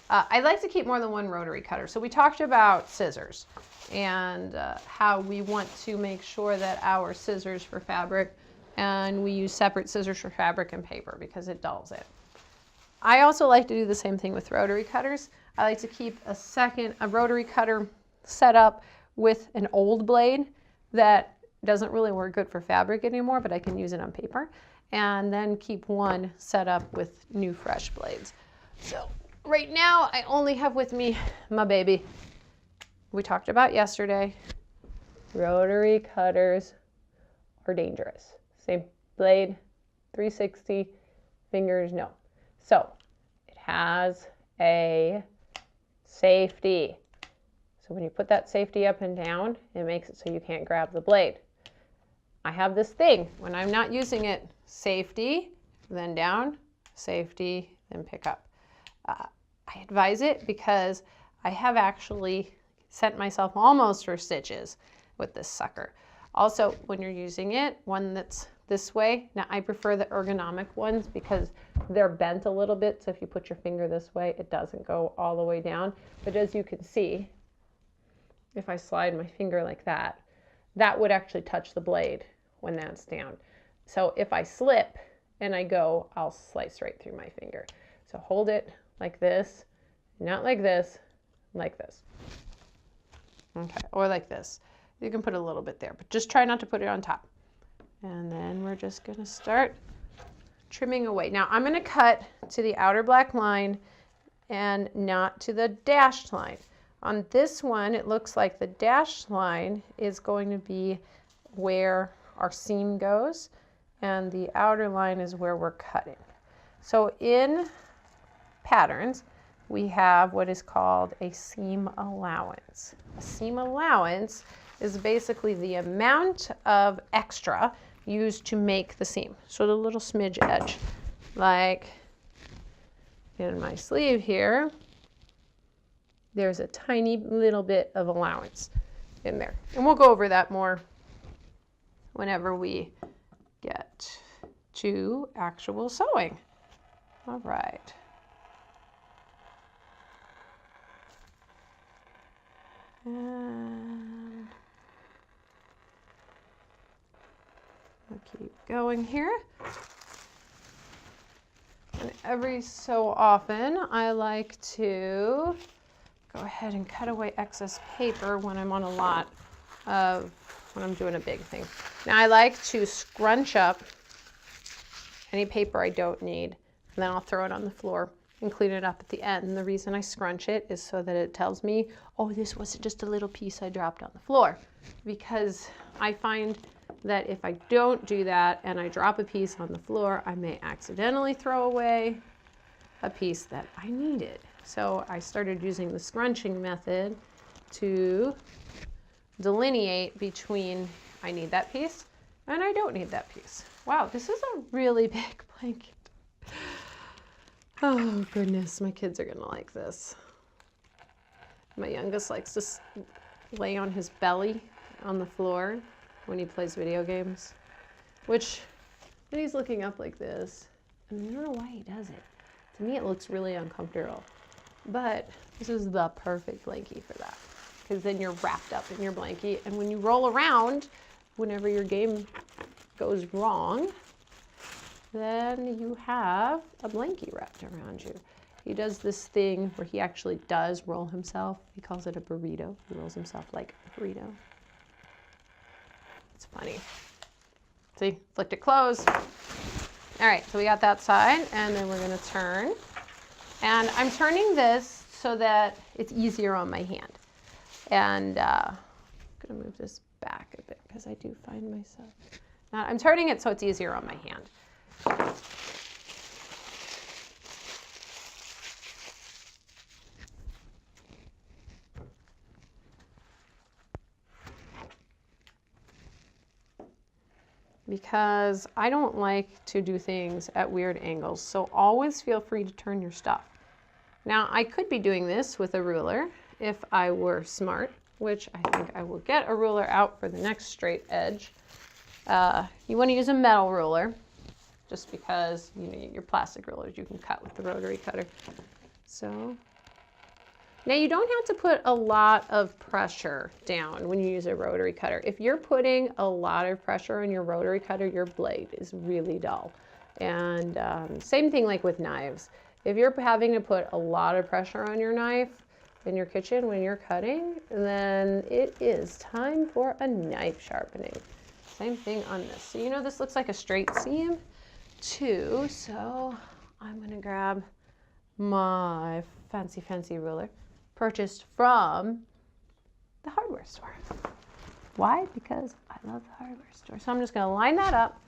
I like to keep more than one rotary cutter. So we talked about scissors and how we want to make sure that our scissors for fabric, and we use separate scissors for fabric and paper because it dulls it. I also like to do the same thing with rotary cutters. I like to keep a rotary cutter set up with an old blade that doesn't really work good for fabric anymore, but I can use it on paper, and then keep one set up with new fresh blades. So right now I only have with me my baby. We talked about yesterday, rotary cutters are dangerous. Same blade, 360, fingers, no. So it has a safety. So when you put that safety up and down, it makes it so you can't grab the blade. I have this thing, when I'm not using it, safety, then down, safety, then pick up. I advise it because I have actually sent myself almost for stitches with this sucker. Also, when you're using it, one that's this way, now I prefer the ergonomic ones because they're bent a little bit, so if you put your finger this way, it doesn't go all the way down. But as you can see, if I slide my finger like that, that would actually touch the blade when that's down. So if I slip and I go, I'll slice right through my finger. So hold it like this, not like this, like this. Okay, or like this. You can put a little bit there, but just try not to put it on top. And then we're just gonna start trimming away. Now I'm gonna cut to the outer black line and not to the dashed line. On this one, it looks like the dashed line is going to be where our seam goes, and the outer line is where we're cutting. So in patterns, we have what is called a seam allowance. A seam allowance is basically the amount of extra used to make the seam. So the little smidge edge, like in my sleeve here, there's a tiny little bit of allowance in there. And we'll go over that more whenever we get to actual sewing. All right. And I'll keep going here. And every so often, I like to go ahead and cut away excess paper when I'm on a lot of, when I'm doing a big thing. Now I like to scrunch up any paper I don't need, and then I'll throw it on the floor and clean it up at the end. And the reason I scrunch it is so that it tells me, oh, this wasn't just a little piece I dropped on the floor. Because I find that if I don't do that and I drop a piece on the floor, I may accidentally throw away a piece that I needed. So I started using the scrunching method to delineate between I need that piece and I don't need that piece. Wow, this is a really big blanket. Oh goodness, my kids are gonna like this. My youngest likes to lay on his belly on the floor when he plays video games, which when he's looking up like this, I mean, I don't know why he does it. To me, it looks really uncomfortable. But this is the perfect blankie for that, because then you're wrapped up in your blankie, and when you roll around, whenever your game goes wrong, then you have a blankie wrapped around you. He does this thing where he actually does roll himself. He calls it a burrito. He rolls himself like a burrito. It's funny. See, flicked it closed. All right, so we got that side, and then we're gonna turn. And I'm turning this so that it's easier on my hand. And I'm gonna move this back a bit because I do find myself. Now I'm turning it so it's easier on my hand. Because I don't like to do things at weird angles, so always feel free to turn your stuff. Now I could be doing this with a ruler if I were smart, which I think I will get a ruler out for the next straight edge. You want to use a metal ruler, just because your plastic rulers you can cut with the rotary cutter. So now you don't have to put a lot of pressure down when you use a rotary cutter. If you're putting a lot of pressure on your rotary cutter, your blade is really dull. And same thing like with knives. If you're having to put a lot of pressure on your knife, in your kitchen when you're cutting, then it is time for a knife sharpening. Same thing on this. So you know this looks like a straight seam too, so I'm gonna grab my fancy ruler purchased from the hardware store. Why? Because I love the hardware store. So I'm just gonna line that up,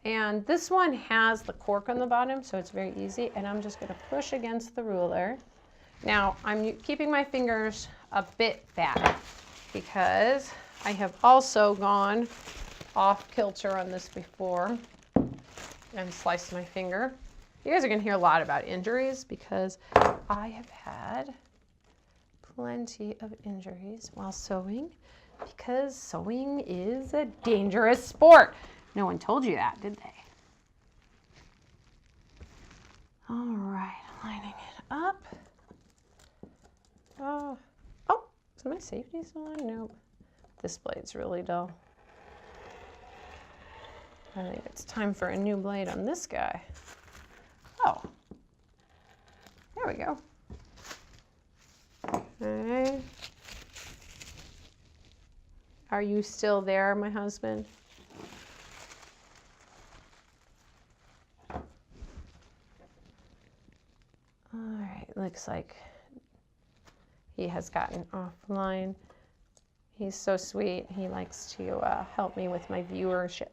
and this one has the cork on the bottom, so it's very easy, and I'm just gonna push against the ruler. Now I'm keeping my fingers a bit back because I have also gone off kilter on this before and sliced my finger. You guys are gonna hear a lot about injuries because I have had plenty of injuries while sewing, because sewing is a dangerous sport. No one told you that, did they? All right, lining it up. Oh, is my safety still on? Nope. This blade's really dull. I think it's time for a new blade on this guy. Oh, there we go. Okay. Are you still there, my husband? All right, looks like he has gotten offline. He's so sweet. He likes to help me with my viewership.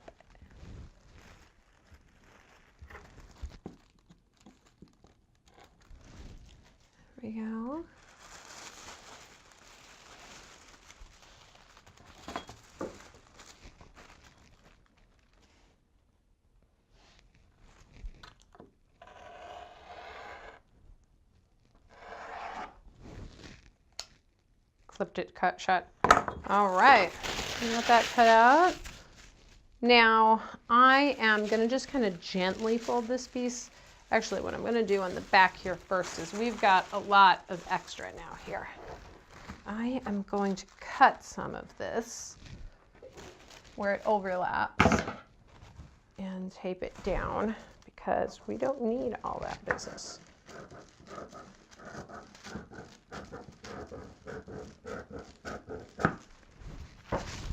There we go. Clipped it cut shut. All right, let that cut out. Now I am gonna just kind of gently fold this piece. Actually, what I'm gonna do on the back here first is we've got a lot of extra now here. I am going to cut some of this where it overlaps and tape it down because we don't need all that business.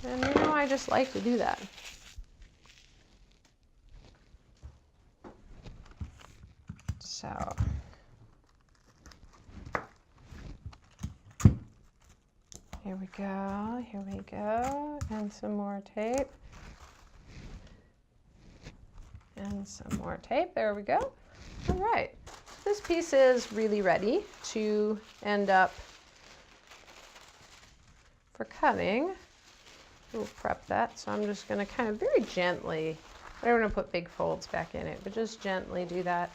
And you know, I just like to do that. So, here we go, and some more tape. And some more tape, there we go. All right, this piece is really ready to end up for cutting. We'll prep that, so I'm just gonna kind of very gently, I don't want to put big folds back in it, but just gently do that.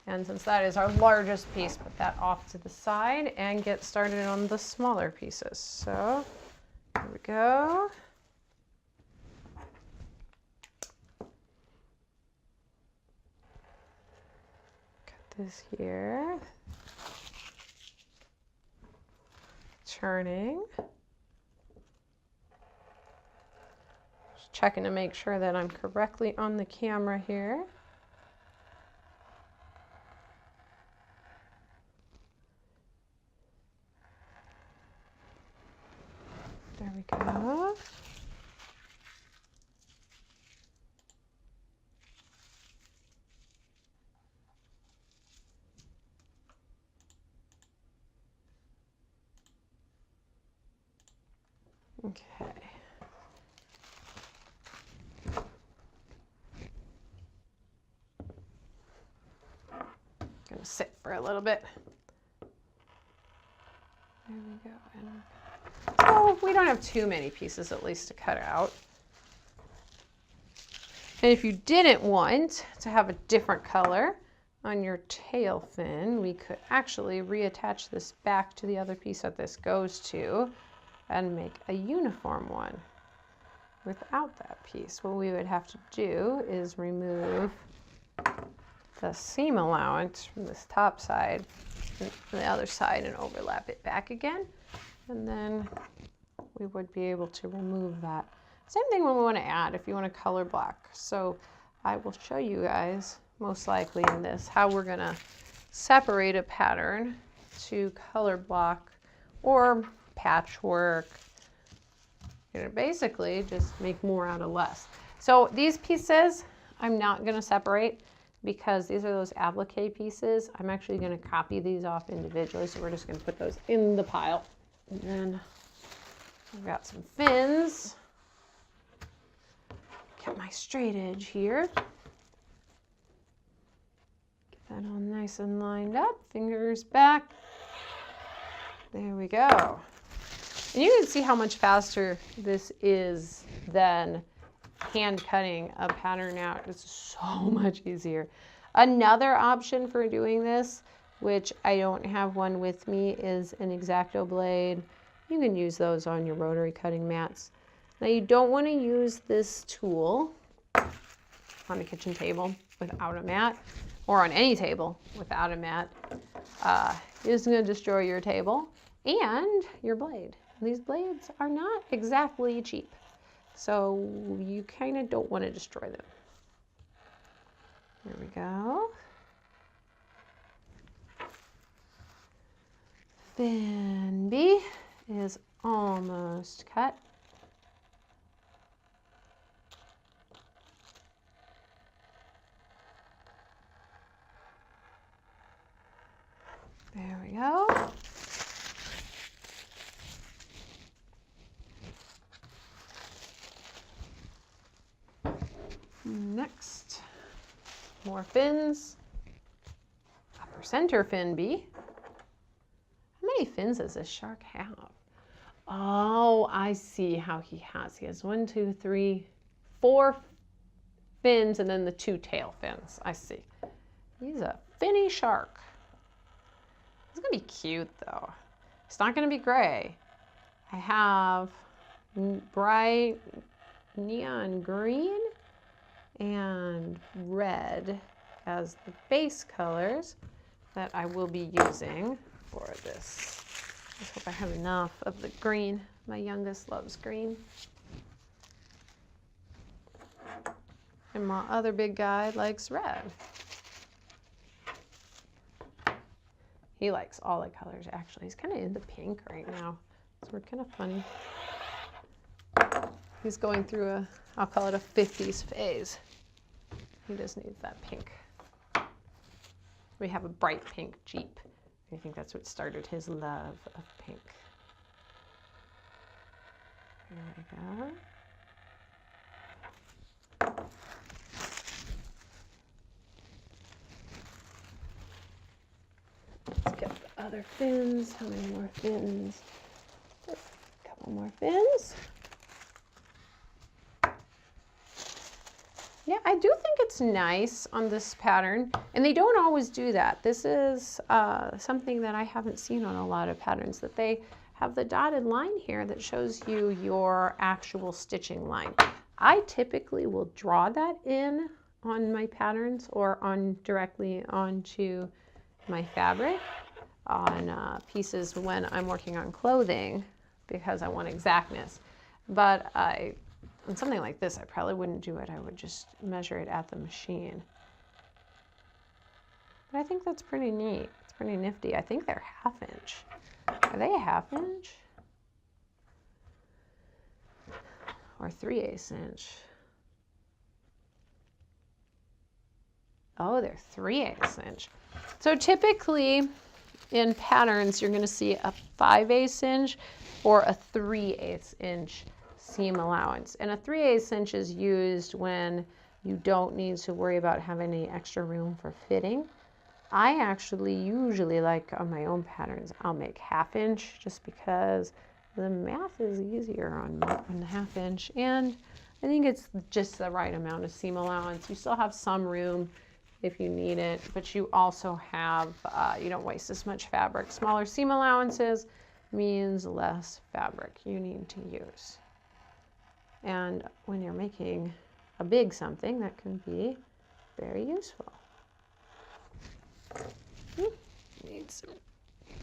And since that is our largest piece, put that off to the side and get started on the smaller pieces. So here we go. Cut this here. Turning. Just checking to make sure that I'm correctly on the camera here. There we go. Okay. Gonna sit for a little bit. There we go. Oh, we don't have too many pieces at least to cut out. And if you didn't want to have a different color on your tail fin, we could actually reattach this back to the other piece that this goes to and make a uniform one without that piece. What we would have to do is remove the seam allowance from this top side and the other side and overlap it back again. And then we would be able to remove that. Same thing when we want to add, if you want to color block. So I will show you guys, most likely in this, how we're going to separate a pattern to color block or patchwork. You know, basically just make more out of less. So these pieces I'm not going to separate because these are those applique pieces. I'm actually going to copy these off individually, so we're just going to put those in the pile. And then I've got some fins. Get my straight edge here. Get that all nice and lined up. Fingers back. There we go. And you can see how much faster this is than hand cutting a pattern out. It's so much easier. Another option for doing this, which I don't have one with me, is an X-Acto blade. You can use those on your rotary cutting mats. Now you don't want to use this tool on a kitchen table without a mat, or on any table without a mat. It's going to destroy your table and your blade. These blades are not exactly cheap, so you kind of don't want to destroy them. There we go. Fin B is almost cut. There we go. Next, more fins. Upper center fin B. How many fins does this shark have? Oh, I see how he has. He has 1, 2, 3, 4 fins and then the 2 tail fins. I see. He's a finny shark. It's gonna be cute though. It's not gonna be gray. I have bright neon green and red as the base colors that I will be using for this. I hope I have enough of the green. My youngest loves green. And my other big guy likes red. He likes all the colors actually. He's kind of into pink right now. So we're kind of funny. He's going through a, I'll call it a 50s phase. He just needs that pink. We have a bright pink Jeep. I think that's what started his love of pink. There we go. Let's get the other fins. How many more fins? Just a couple more fins. Yeah, I do think it's nice on this pattern, and they don't always do that. This is something that I haven't seen on a lot of patterns, that they have the dotted line here that shows you your actual stitching line. I typically will draw that in on my patterns or directly onto my fabric on pieces when I'm working on clothing because I want exactness. But on something like this, I probably wouldn't do it. I would just measure it at the machine. But I think that's pretty neat. It's pretty nifty. I think they're 1/2 inch. Are they a 1/2 inch? Or 3/8 inch? Oh, they're 3/8 inch. So typically in patterns, you're going to see a 5/8 inch or a 3/8 inch seam allowance. And a 3/8 inch is used when you don't need to worry about having any extra room for fitting. I actually usually, like on my own patterns, I'll make 1/2 inch just because the math is easier on the 1/2 inch. And I think it's just the right amount of seam allowance. You still have some room if you need it, but you also have, you don't waste as much fabric. Smaller seam allowances means less fabric you need to use. And when you're making a big something, that can be very useful. Need some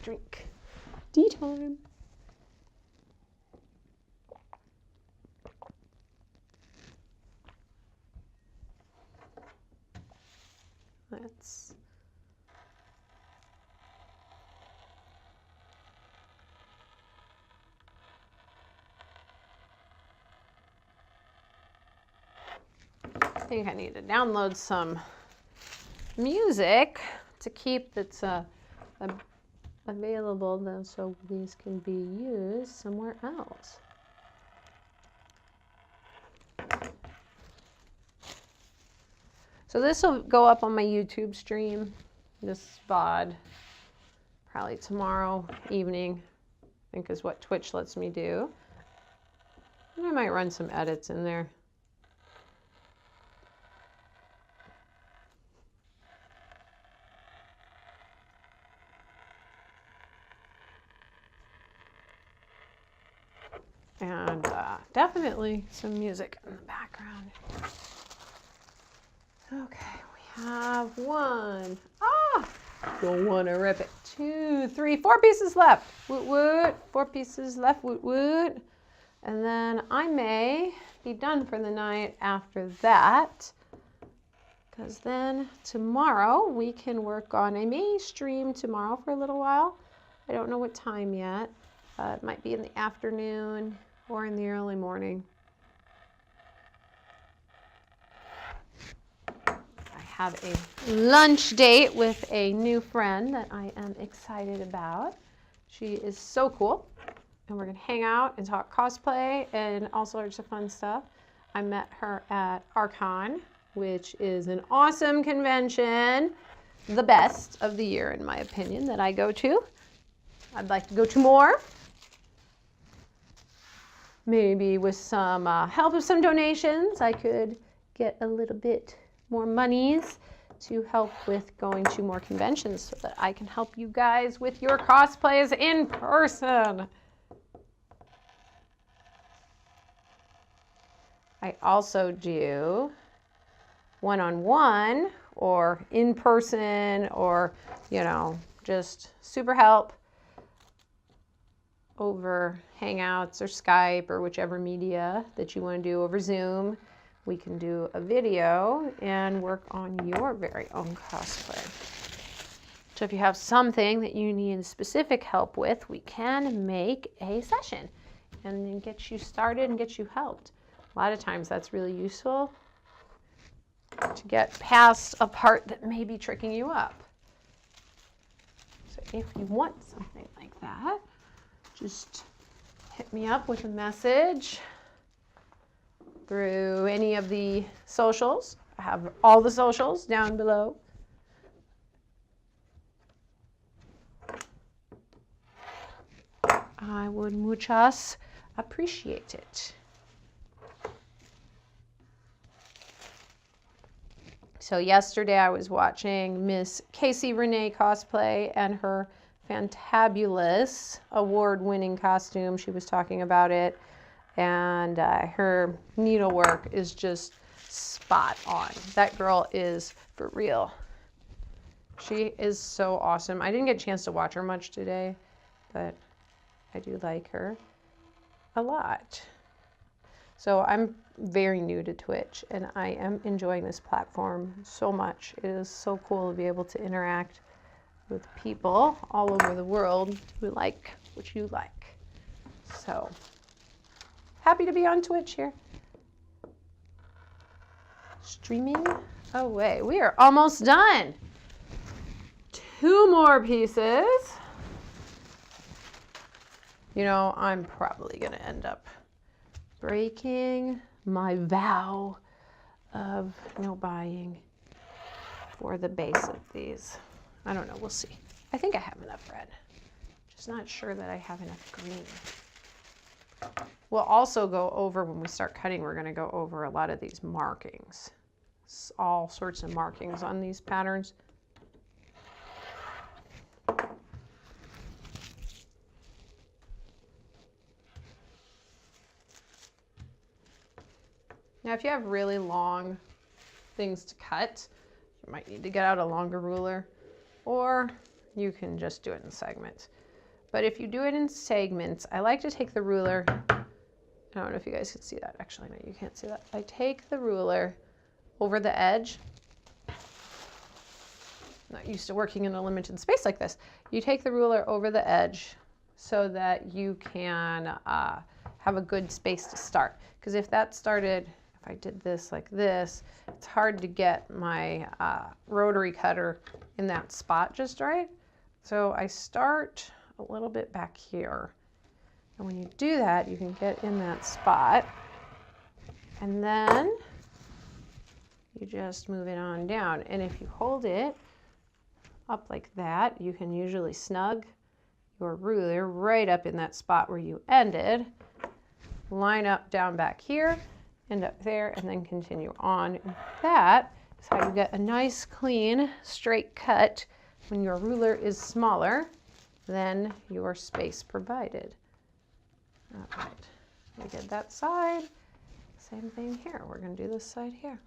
drink. Tea time. think I need to download some music to keep that's available though, so these can be used somewhere else. So this will go up on my YouTube stream, this VOD, probably tomorrow evening, I think is what Twitch lets me do. And I might run some edits in there. And definitely some music in the background. Okay, we have one. Don't want to rip it. 2, 3, 4 pieces left. Woot woot. 4 pieces left. Woot woot. And then I may be done for the night after that, because then tomorrow we can work on, I may stream tomorrow for a little while. I don't know what time yet. It might be in the afternoon or in the early morning. I have a lunch date with a new friend that I am excited about. She is so cool. And we're gonna hang out and talk cosplay and all sorts of fun stuff. I met her at Archon, which is an awesome convention, the best of the year in my opinion that I go to. I'd like to go to more. Maybe with some help with some donations, I could get a little bit more monies to help with going to more conventions so that I can help you guys with your cosplays in person. I also do one-on-one or in person or, you know, just super help over Hangouts or Skype or whichever media that you want to do over Zoom. We can do a video and work on your very own cosplay. So if you have something that you need specific help with, we can make a session and then get you started and get you helped. A lot of times that's really useful to get past a part that may be tricking you up. So if you want something like that, just hit me up with a message through any of the socials. I have all the socials down below. I would muchas appreciate it. So yesterday I was watching Miss Casey Renee cosplay and her fantabulous award-winning costume. She was talking about it, and her needlework is just spot on. That girl is for real. She is so awesome. I didn't get a chance to watch her much today, but I do like her a lot. So I'm very new to Twitch, and I am enjoying this platform so much. It is so cool to be able to interact with people all over the world who like what you like. So happy to be on Twitch here. Streaming away. We are almost done. 2 more pieces. You know, I'm probably gonna end up breaking my vow of no buying for the base of these. I don't know, we'll see. I think I have enough red. Just not sure that I have enough green. We'll also go over, when we start cutting, we're gonna go over a lot of these markings. All sorts of markings on these patterns. Now, if you have really long things to cut, you might need to get out a longer ruler, or you can just do it in segments. But if you do it in segments, I like to take the ruler. I don't know if you guys can see that. Actually, no, you can't see that. I take the ruler over the edge. I'm not used to working in a limited space like this. You take the ruler over the edge so that you can have a good space to start. Because if that started, if I did this like this, it's hard to get my rotary cutter in that spot just right. So I start a little bit back here. And when you do that, you can get in that spot. And then you just move it on down. And if you hold it up like that, you can usually snug your ruler right up in that spot where you ended. Line up down back here, end up there, and then continue on. And that is how you get a nice, clean, straight cut when your ruler is smaller than your space provided. All right, we did that side. Same thing here. We're going to do this side here.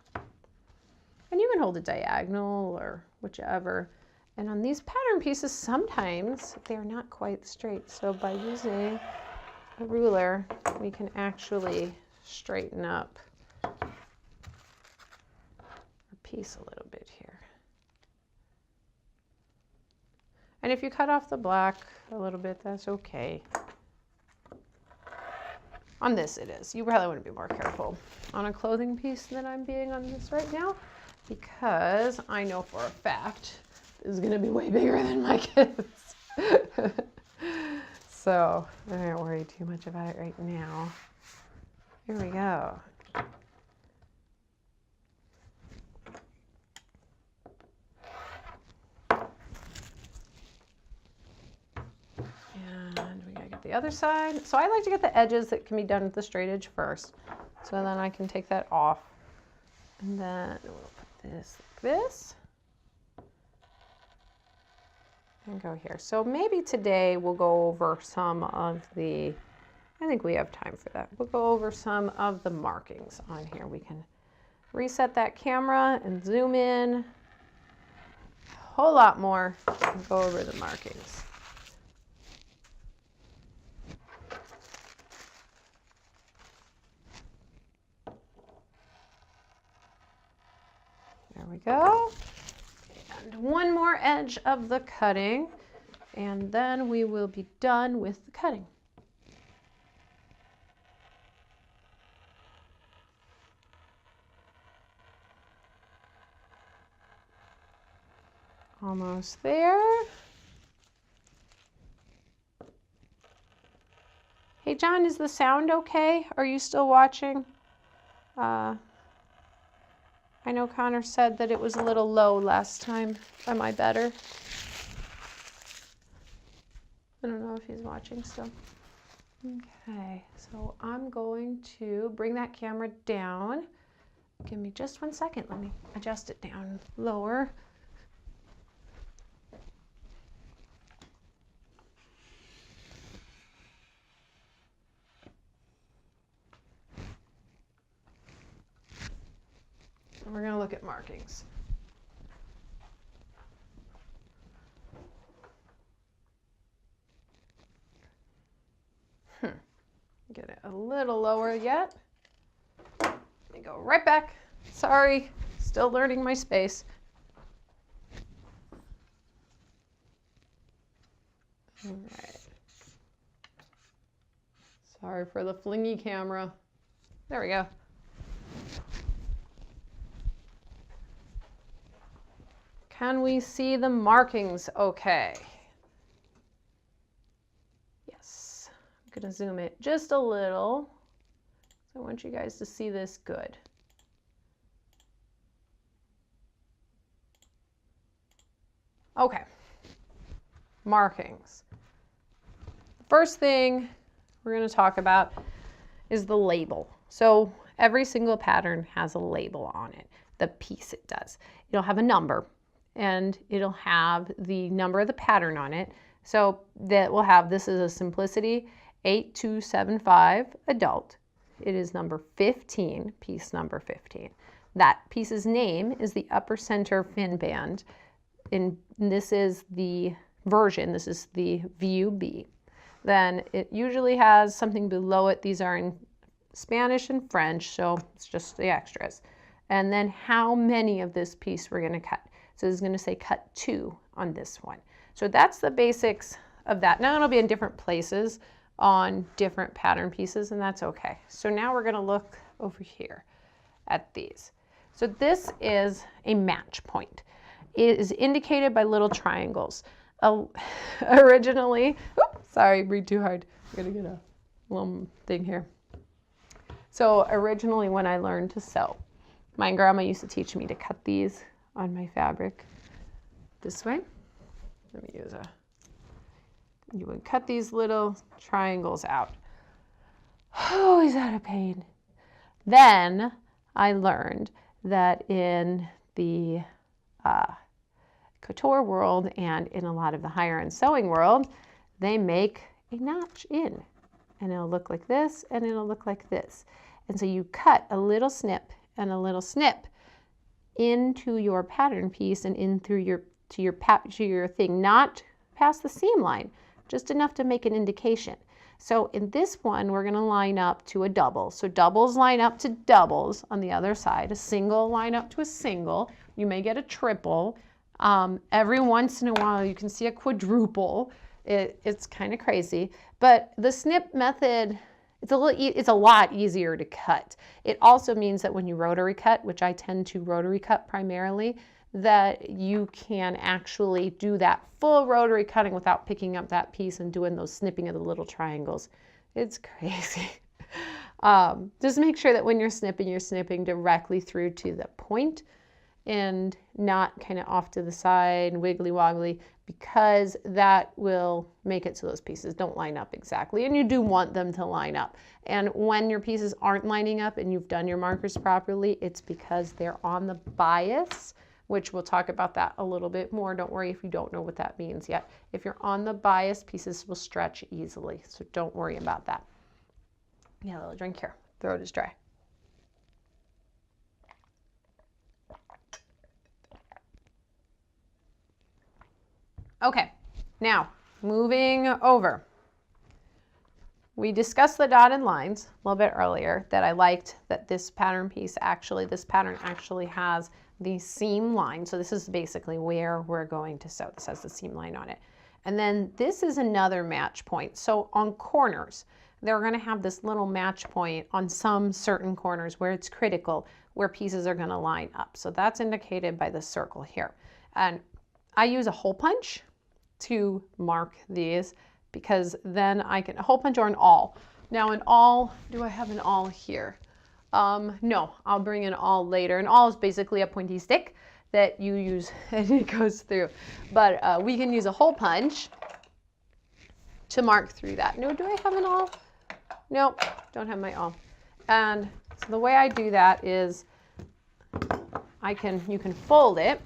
And you can hold it diagonal or whichever. And on these pattern pieces, sometimes they're not quite straight. So by using a ruler, we can actually straighten up a piece a little bit here. And if you cut off the black a little bit, that's okay. On this it is. You probably want to be more careful on a clothing piece than I'm being on this right now, because I know for a fact this is going to be way bigger than my kids. So I don't worry too much about it right now. Here we go. And we gotta get the other side. So I like to get the edges that can be done with the straight edge first. So then I can take that off. And then we'll put this like this. And go here. So maybe today we'll go over some of the, I think we have time for that. We'll go over some of the markings on here. We can reset that camera and zoom in a whole lot more and go over the markings. There we go. And one more edge of the cutting, and then we will be done with the cutting. Almost there. Hey John, is the sound okay? Are you still watching? I know Connor said that it was a little low last time. Am I better? I don't know if he's watching still. Okay, so I'm going to bring that camera down. Give me just 1 second. Let me adjust it down lower. And we're going to look at markings. Get it a little lower yet. Let me go right back. Sorry, still learning my space. All right. Sorry for the flingy camera. There we go. Can we see the markings okay? Yes. I'm going to zoom it just a little. So I want you guys to see this good. Okay. Markings. First thing we're going to talk about is the label. So every single pattern has a label on it. The piece it does. It'll have a number, and it'll have the number of the pattern on it. So that will have, this is a Simplicity 8275 adult. It is number 15, piece number 15. That piece's name is the upper center fin band. And this is the version, this is the VUB. Then it usually has something below it. These are in Spanish and French, so it's just the extras. And then how many of this piece we're going to cut. So it's going to say cut 2 on this one. So that's the basics of that. Now it'll be in different places on different pattern pieces, and that's okay. So now we're going to look over here. at these. So this is a match point. It is indicated by little triangles. Originally, oops, sorry, breathe too hard. I'm gonna get a little thing here. So originally when I learned to sew, my grandma used to teach me to cut these on my fabric this way. Let me use you would cut these little triangles out. Oh, is that a pain? Then I learned that in the couture world and in a lot of the higher end sewing world, they make a notch in, and it'll look like this and it'll look like this. And so you cut a little snip and a little snip into your pattern piece and in through your thing, not past the seam line, just enough to make an indication. So in this one, we're going to line up to a double. So doubles line up to doubles on the other side. A single line up to a single. You may get a triple. Every once in a while, you can see a quadruple. It's kind of crazy. But the snip method, it's a lot easier to cut. It also means that when you rotary cut, which I tend to rotary cut primarily, that you can actually do that full rotary cutting without picking up that piece and doing those snipping of the little triangles. It's crazy. Just make sure that when you're snipping directly through to the point and not kind of off to the side, wiggly woggly, because that will make it so those pieces don't line up exactly. And you do want them to line up. And when your pieces aren't lining up and you've done your markers properly, it's because they're on the bias, which we'll talk about that a little bit more. Don't worry if you don't know what that means yet. If you're on the bias, pieces will stretch easily, so don't worry about that. Yeah, a little drink here. Throat is dry. Okay, now moving over. We discussed the dotted lines a little bit earlier, that I liked that this pattern actually has the seam line. So this is basically where we're going to sew. This has the seam line on it. And then this is another match point. So on corners, they're going to have this little match point on some certain corners where it's critical, where pieces are going to line up. So that's indicated by the circle here. And I use a hole punch to mark these, because then I can, a hole punch or an awl. Now an awl, do I have an awl here? No, I'll bring an awl later. An awl is basically a pointy stick that you use and it goes through. But we can use a hole punch to mark through that. No, do I have an awl? Nope, don't have my awl. And so the way I do that is you can fold it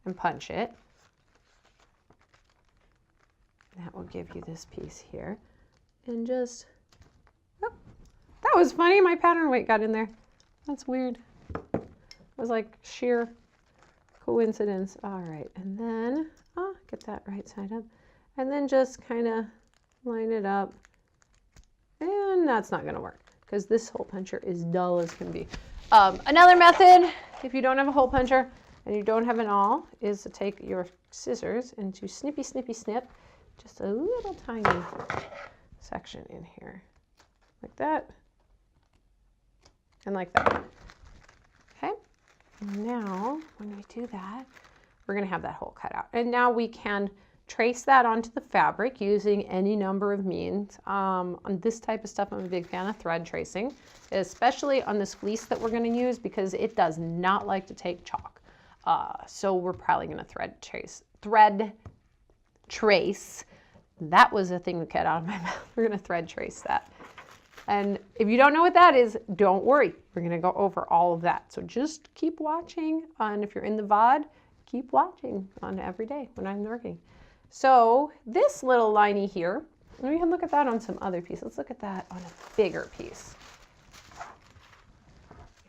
and punch it. That will give you this piece here. And just, oh, that was funny. My pattern weight got in there. That's weird. It was like sheer coincidence. All right, and then, get that right side up. And then just kind of line it up. And that's not gonna work because this hole puncher is dull as can be. Another method, if you don't have a hole puncher and you don't have an awl, is to take your scissors and to snippy, snippy, snip just a little tiny section in here, like that, and like that. Okay, and now when we do that, we're gonna have that hole cut out. And now we can trace that onto the fabric using any number of means. On this type of stuff, I'm a big fan of thread tracing, especially on this fleece that we're gonna use, because it does not like to take chalk. So we're probably gonna thread trace. That was a thing that cut out of my mouth. We're gonna thread trace that. And if you don't know what that is, don't worry. We're gonna go over all of that. So just keep watching. And if you're in the VOD, keep watching on every day when I'm working. So this little liney here, we can look at that on some other piece. Let's look at that on a bigger piece.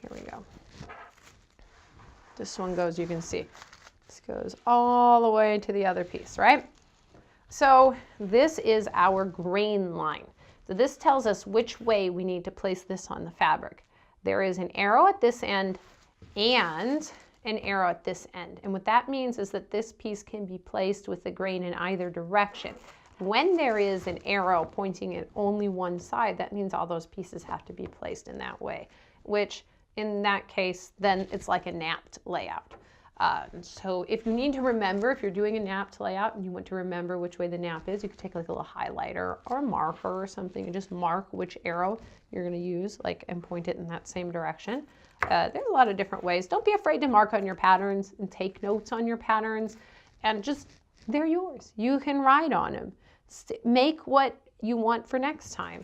Here we go. This one goes, you can see, this goes all the way to the other piece, right? So this is our grain line. So this tells us which way we need to place this on the fabric. There is an arrow at this end and an arrow at this end. And what that means is that this piece can be placed with the grain in either direction. When there is an arrow pointing at only one side, that means all those pieces have to be placed in that way. which in that case, then it's like a napped layout. So if you need to remember, if you're doing a napped layout and you want to remember which way the nap is, you could take like a little highlighter or a marker or something and just mark which arrow you're going to use, like, and point it in that same direction. There's a lot of different ways. Don't be afraid to mark on your patterns and take notes on your patterns, and just, they're yours. You can write on them. Make what you want for next time.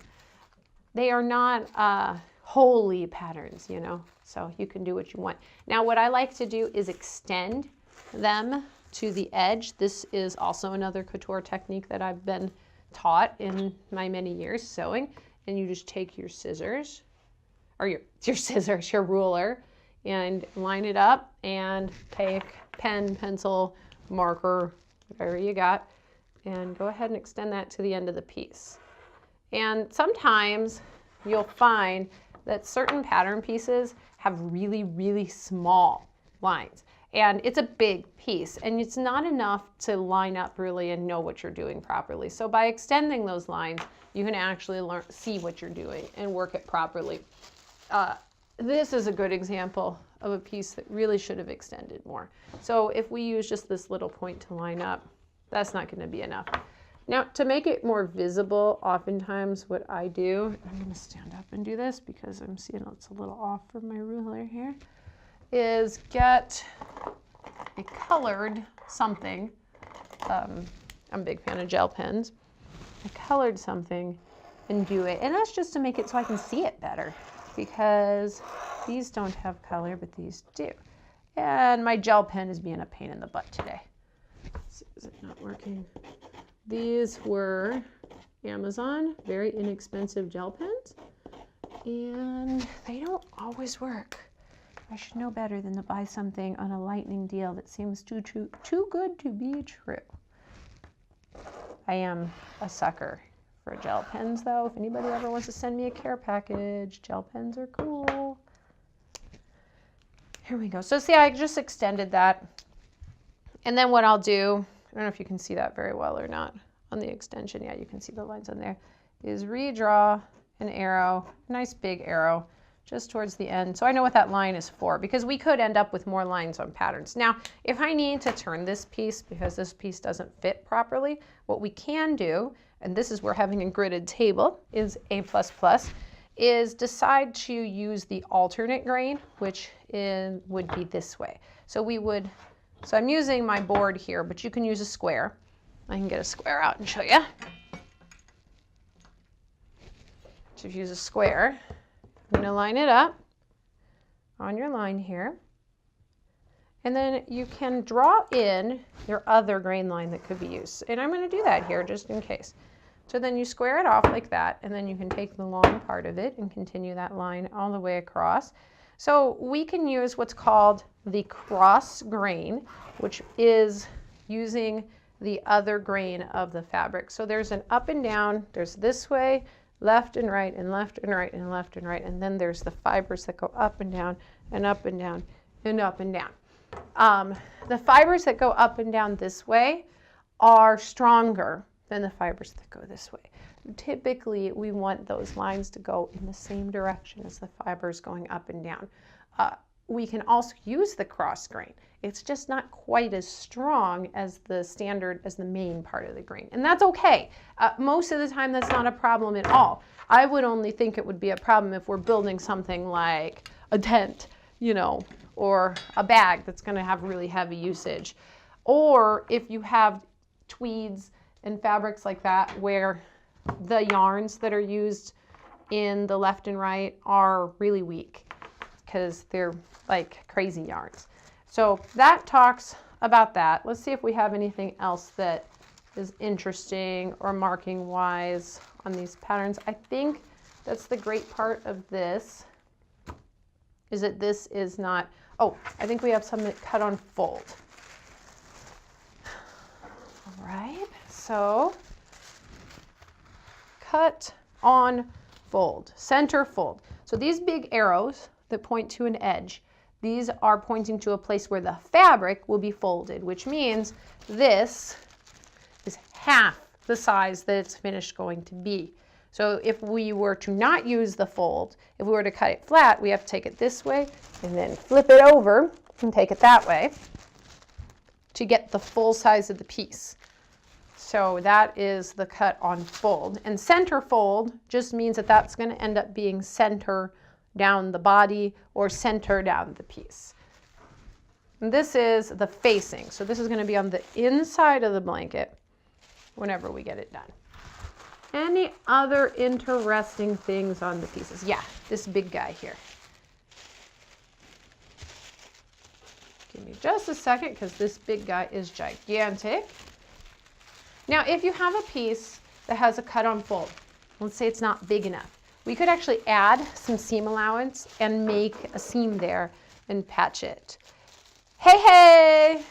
They are not holy patterns, you know, so you can do what you want. Now, what I like to do is extend them to the edge. This is also another couture technique that I've been taught in my many years sewing. And you just take your scissors, or your ruler, and line it up, and take pen, pencil, marker, whatever you got, and go ahead and extend that to the end of the piece. And sometimes you'll find that certain pattern pieces have really, really small lines. And it's a big piece, and it's not enough to line up really and know what you're doing properly. So by extending those lines, you can actually see what you're doing and work it properly. This is a good example of a piece that really should have extended more. So if we use just this little point to line up, that's not going to be enough. Now, to make it more visible, oftentimes what I do, I'm going to stand up and do this because I'm seeing it's a little off from my ruler here, is get a colored something. I'm a big fan of gel pens. I colored something and do it. And that's just to make it so I can see it better, because these don't have color, but these do. And my gel pen is being a pain in the butt today. Let's see, is it not working? These were Amazon, very inexpensive gel pens, and they don't always work. I should know better than to buy something on a lightning deal that seems too good to be true. I am a sucker for gel pens, though. If anybody ever wants to send me a care package, gel pens are cool. Here we go. So see, I just extended that. And then what I'll do, I don't know if you can see that very well or not on the extension. Yeah, you can see the lines on there. Is redraw an arrow, a nice big arrow, just towards the end. So I know what that line is for, because we could end up with more lines on patterns. Now, if I need to turn this piece because this piece doesn't fit properly, what we can do, and this is where having a gridded table is A++, is decide to use the alternate grain, which would be this way. So I'm using my board here, but you can use a square. I can get a square out and show you. So if you use a square, I'm going to line it up on your line here. And then you can draw in your other grain line that could be used. And I'm going to do that here just in case. So then you square it off like that, and then you can take the long part of it and continue that line all the way across. So we can use what's called the cross grain, which is using the other grain of the fabric. So there's an up and down, there's this way, left and right, and left and right, and left and right, and then there's the fibers that go up and down, and up and down, and up and down. The fibers that go up and down this way are stronger than the fibers that go this way. Typically, we want those lines to go in the same direction as the fibers going up and down. We can also use the cross grain. It's just not quite as strong as the main part of the grain. And that's okay. Most of the time, that's not a problem at all. I would only think it would be a problem if we're building something like a tent, you know, or a bag that's going to have really heavy usage. Or if you have tweeds and fabrics like that where the yarns that are used in the left and right are really weak because they're like crazy yarns. So that talks about that. Let's see if we have anything else that is interesting or marking wise on these patterns. I think that's the great part of this, is that this is not, oh, I think we have some that cut on fold. All right, so cut on fold, center fold. So these big arrows that point to an edge, these are pointing to a place where the fabric will be folded, which means this is half the size that it's finished going to be. So if we were to not use the fold, if we were to cut it flat, we have to take it this way and then flip it over and take it that way to get the full size of the piece. So that is the cut on fold. And center fold just means that that's going to end up being center down the body or center down the piece. And this is the facing. So this is going to be on the inside of the blanket whenever we get it done. Any other interesting things on the pieces? Yeah, this big guy here. Give me just a second because this big guy is gigantic. Now, if you have a piece that has a cut on fold, let's say it's not big enough, we could actually add some seam allowance and make a seam there and patch it. Hey, hey!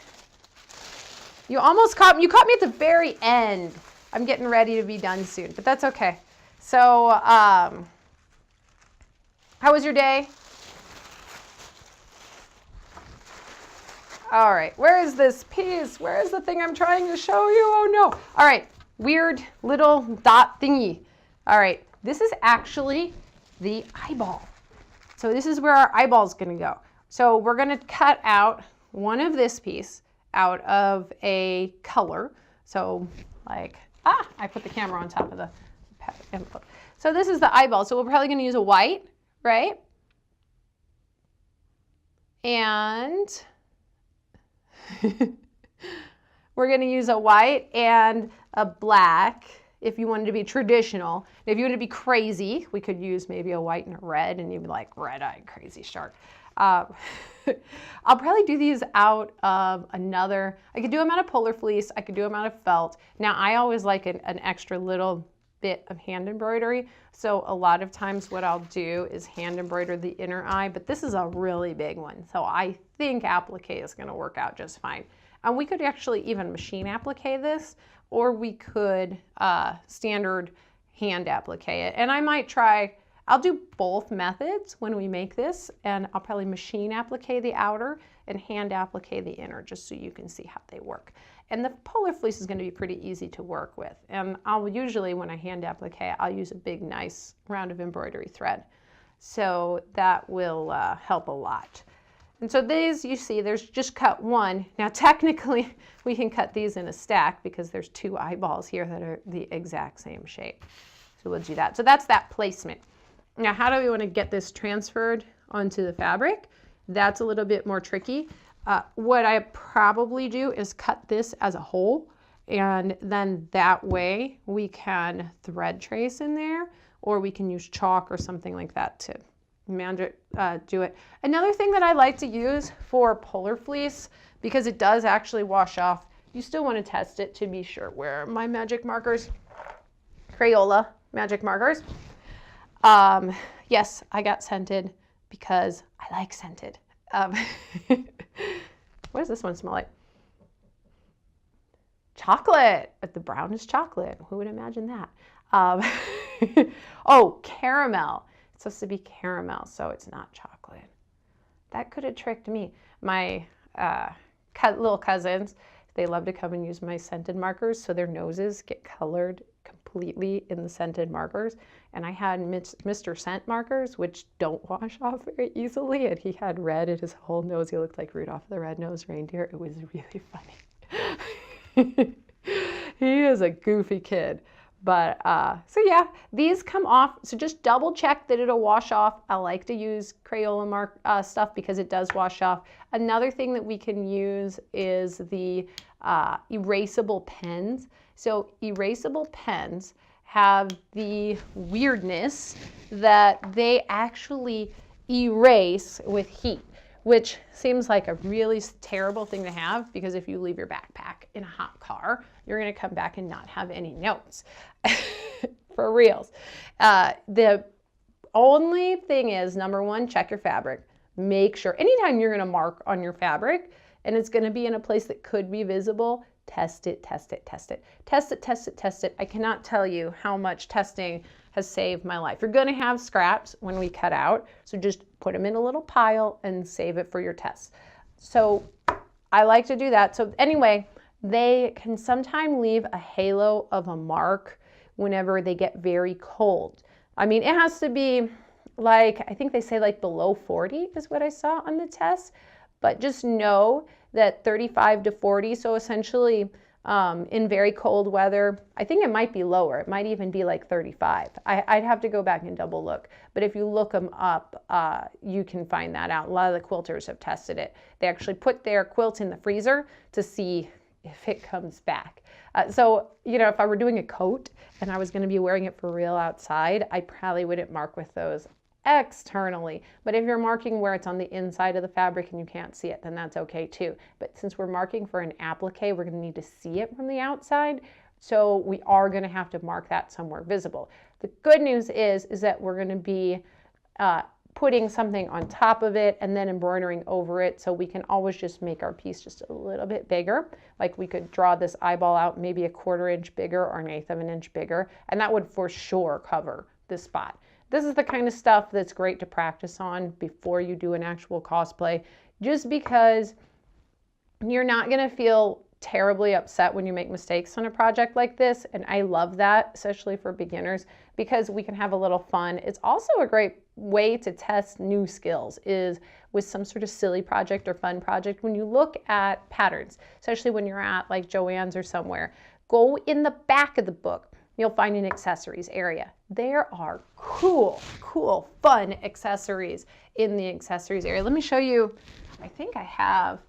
You almost caught me. You caught me at the very end. I'm getting ready to be done soon, but that's okay. So, how was your day? All right, where is this piece? Where is the thing I'm trying to show you? Oh no. All right, weird little dot thingy. All right, this is actually the eyeball. So this is where our eyeball is gonna go. So we're gonna cut out one of this piece out of a color. So like, I put the camera on top of the info. So this is the eyeball. So we're probably gonna use a white, right? And we're going to use a white and a black if you wanted to be traditional. If you wanted to be crazy, we could use maybe a white and a red, and you'd be like, red-eyed crazy shark. I'll probably do these out of another, I could do them out of polar fleece, I could do them out of felt. Now, I always like an extra little bit of hand embroidery, so a lot of times what I'll do is hand embroider the inner eye, but this is a really big one, so I think applique is going to work out just fine. And we could actually even machine applique this, or we could standard hand applique it. And I might try, I'll do both methods when we make this, and I'll probably machine applique the outer and hand applique the inner, just so you can see how they work. And the polar fleece is going to be pretty easy to work with. And I'll usually, when I hand applique, I'll use a big, nice round of embroidery thread. So that will help a lot. And so these, you see, there's just cut one. Now, technically, we can cut these in a stack because there's two eyeballs here that are the exact same shape. So we'll do that. So that's that placement. Now, how do we want to get this transferred onto the fabric? That's a little bit more tricky. What I probably do is cut this as a whole, and then that way we can thread trace in there, or we can use chalk or something like that to do it. Another thing that I like to use for polar fleece, because it does actually wash off, you still want to test it to be sure. Where are my magic markers? Crayola magic markers. Yes, I got scented because I like scented. What does this one smell like? Chocolate. The brown is chocolate. Who would imagine that? Oh, caramel. It's supposed to be caramel, so it's not chocolate. That could have tricked me. My little cousins, they love to come and use my scented markers, so their noses get colored completely in the scented markers. And I had Mr. Scent markers, which don't wash off very easily, and he had red in his whole nose. He looked like Rudolph the Red-Nosed Reindeer. It was really funny. He is a goofy kid. But, so yeah, these come off. So just double check that it'll wash off. I like to use Crayola stuff because it does wash off. Another thing that we can use is the erasable pens. So erasable pens have the weirdness that they actually erase with heat, which seems like a really terrible thing to have, because if you leave your backpack in a hot car, you're going to come back and not have any notes. For reals. The only thing is, number one, check your fabric. Make sure, anytime you're going to mark on your fabric and it's going to be in a place that could be visible, test it, test it, test it. Test it, test it, test it. I cannot tell you how much testing has saved my life. You're going to have scraps when we cut out, so just put them in a little pile and save it for your tests. So I like to do that. So anyway, they can sometimes leave a halo of a mark whenever they get very cold. I mean, it has to be like, I think they say like below 40 is what I saw on the test, but just know that 35 to 40, so essentially in very cold weather, I think it might be lower. It might even be like 35. I'd have to go back and double look. But if you look them up, you can find that out. A lot of the quilters have tested it. They actually put their quilt in the freezer to see if it comes back. So, you know, if I were doing a coat and I was going to be wearing it for real outside, I probably wouldn't mark with those externally. But if you're marking where it's on the inside of the fabric and you can't see it, then that's okay too. But since we're marking for an applique, we're going to need to see it from the outside. So we are going to have to mark that somewhere visible. The good news is that we're going to be putting something on top of it and then embroidering over it, so we can always just make our piece just a little bit bigger. Like we could draw this eyeball out maybe a 1/4 inch bigger or 1/8 of an inch bigger, and that would for sure cover this spot. This is the kind of stuff that's great to practice on before you do an actual cosplay, just because you're not going to feel terribly upset when you make mistakes on a project like this. And I love that, especially for beginners, because we can have a little fun. It's also a great way to test new skills, is with some sort of silly project or fun project. When you look at patterns, especially when you're at like Joann's or somewhere, go in the back of the book. You'll find an accessories area. There are cool, fun accessories in the accessories area. Let me show you. I think I have.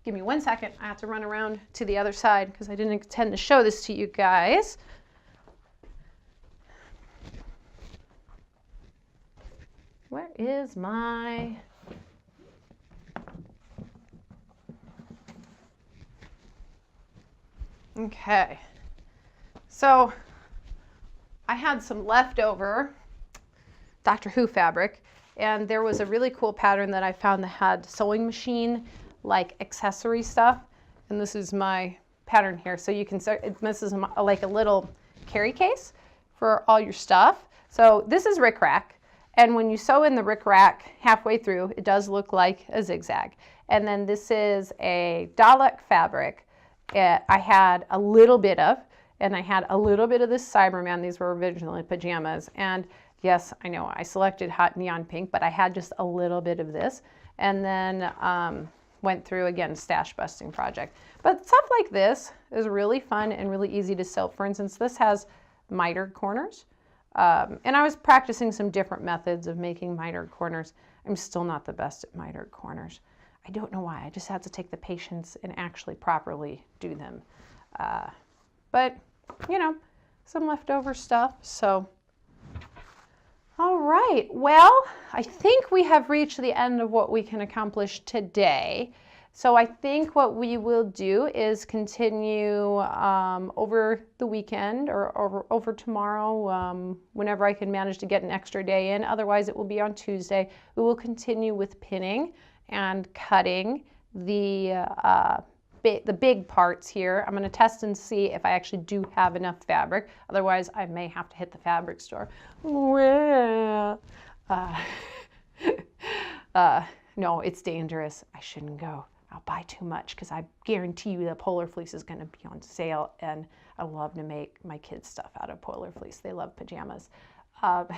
Give me 1 second. I have to run around to the other side because I didn't intend to show this to you guys. Where is my... Okay. So I had some leftover Doctor Who fabric, and there was a really cool pattern that I found that had sewing machine like accessory stuff, and this is my pattern here. So you can start, this is like a little carry case for all your stuff. So this is rickrack, and when you sew in the rickrack halfway through, it does look like a zigzag. And then this is a Dalek fabric. I had a little bit of, and I had a little bit of this Cyberman. These were originally pajamas, and yes, I know I selected hot neon pink, but I had just a little bit of this, and then went through again stash busting project. But stuff like this is really fun and really easy to sew. For instance, this has mitered corners, and I was practicing some different methods of making mitered corners. I'm still not the best at mitered corners. I don't know why. I just had to take the patience and actually properly do them. But you know, some leftover stuff. So all right, well, I think we have reached the end of what we can accomplish today. So I think what we will do is continue over the weekend or over tomorrow, whenever I can manage to get an extra day in. Otherwise, it will be on Tuesday. We will continue with pinning and cutting the big parts here. I'm going to test and see if I actually do have enough fabric. Otherwise, I may have to hit the fabric store. Well, no, it's dangerous. I shouldn't go. I'll buy too much because I guarantee you the polar fleece is going to be on sale, and I love to make my kids stuff out of polar fleece. They love pajamas. So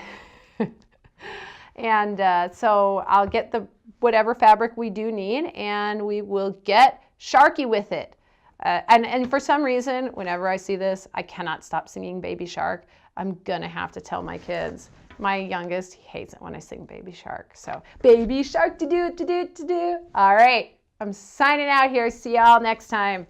I'll get the whatever fabric we do need, and we will get Sharky with it. And for some reason, whenever I see this, I cannot stop singing Baby Shark. I'm gonna have to tell my kids. My youngest, he hates it when I sing Baby Shark. So Baby Shark, to do. All right, I'm signing out here. See y'all next time.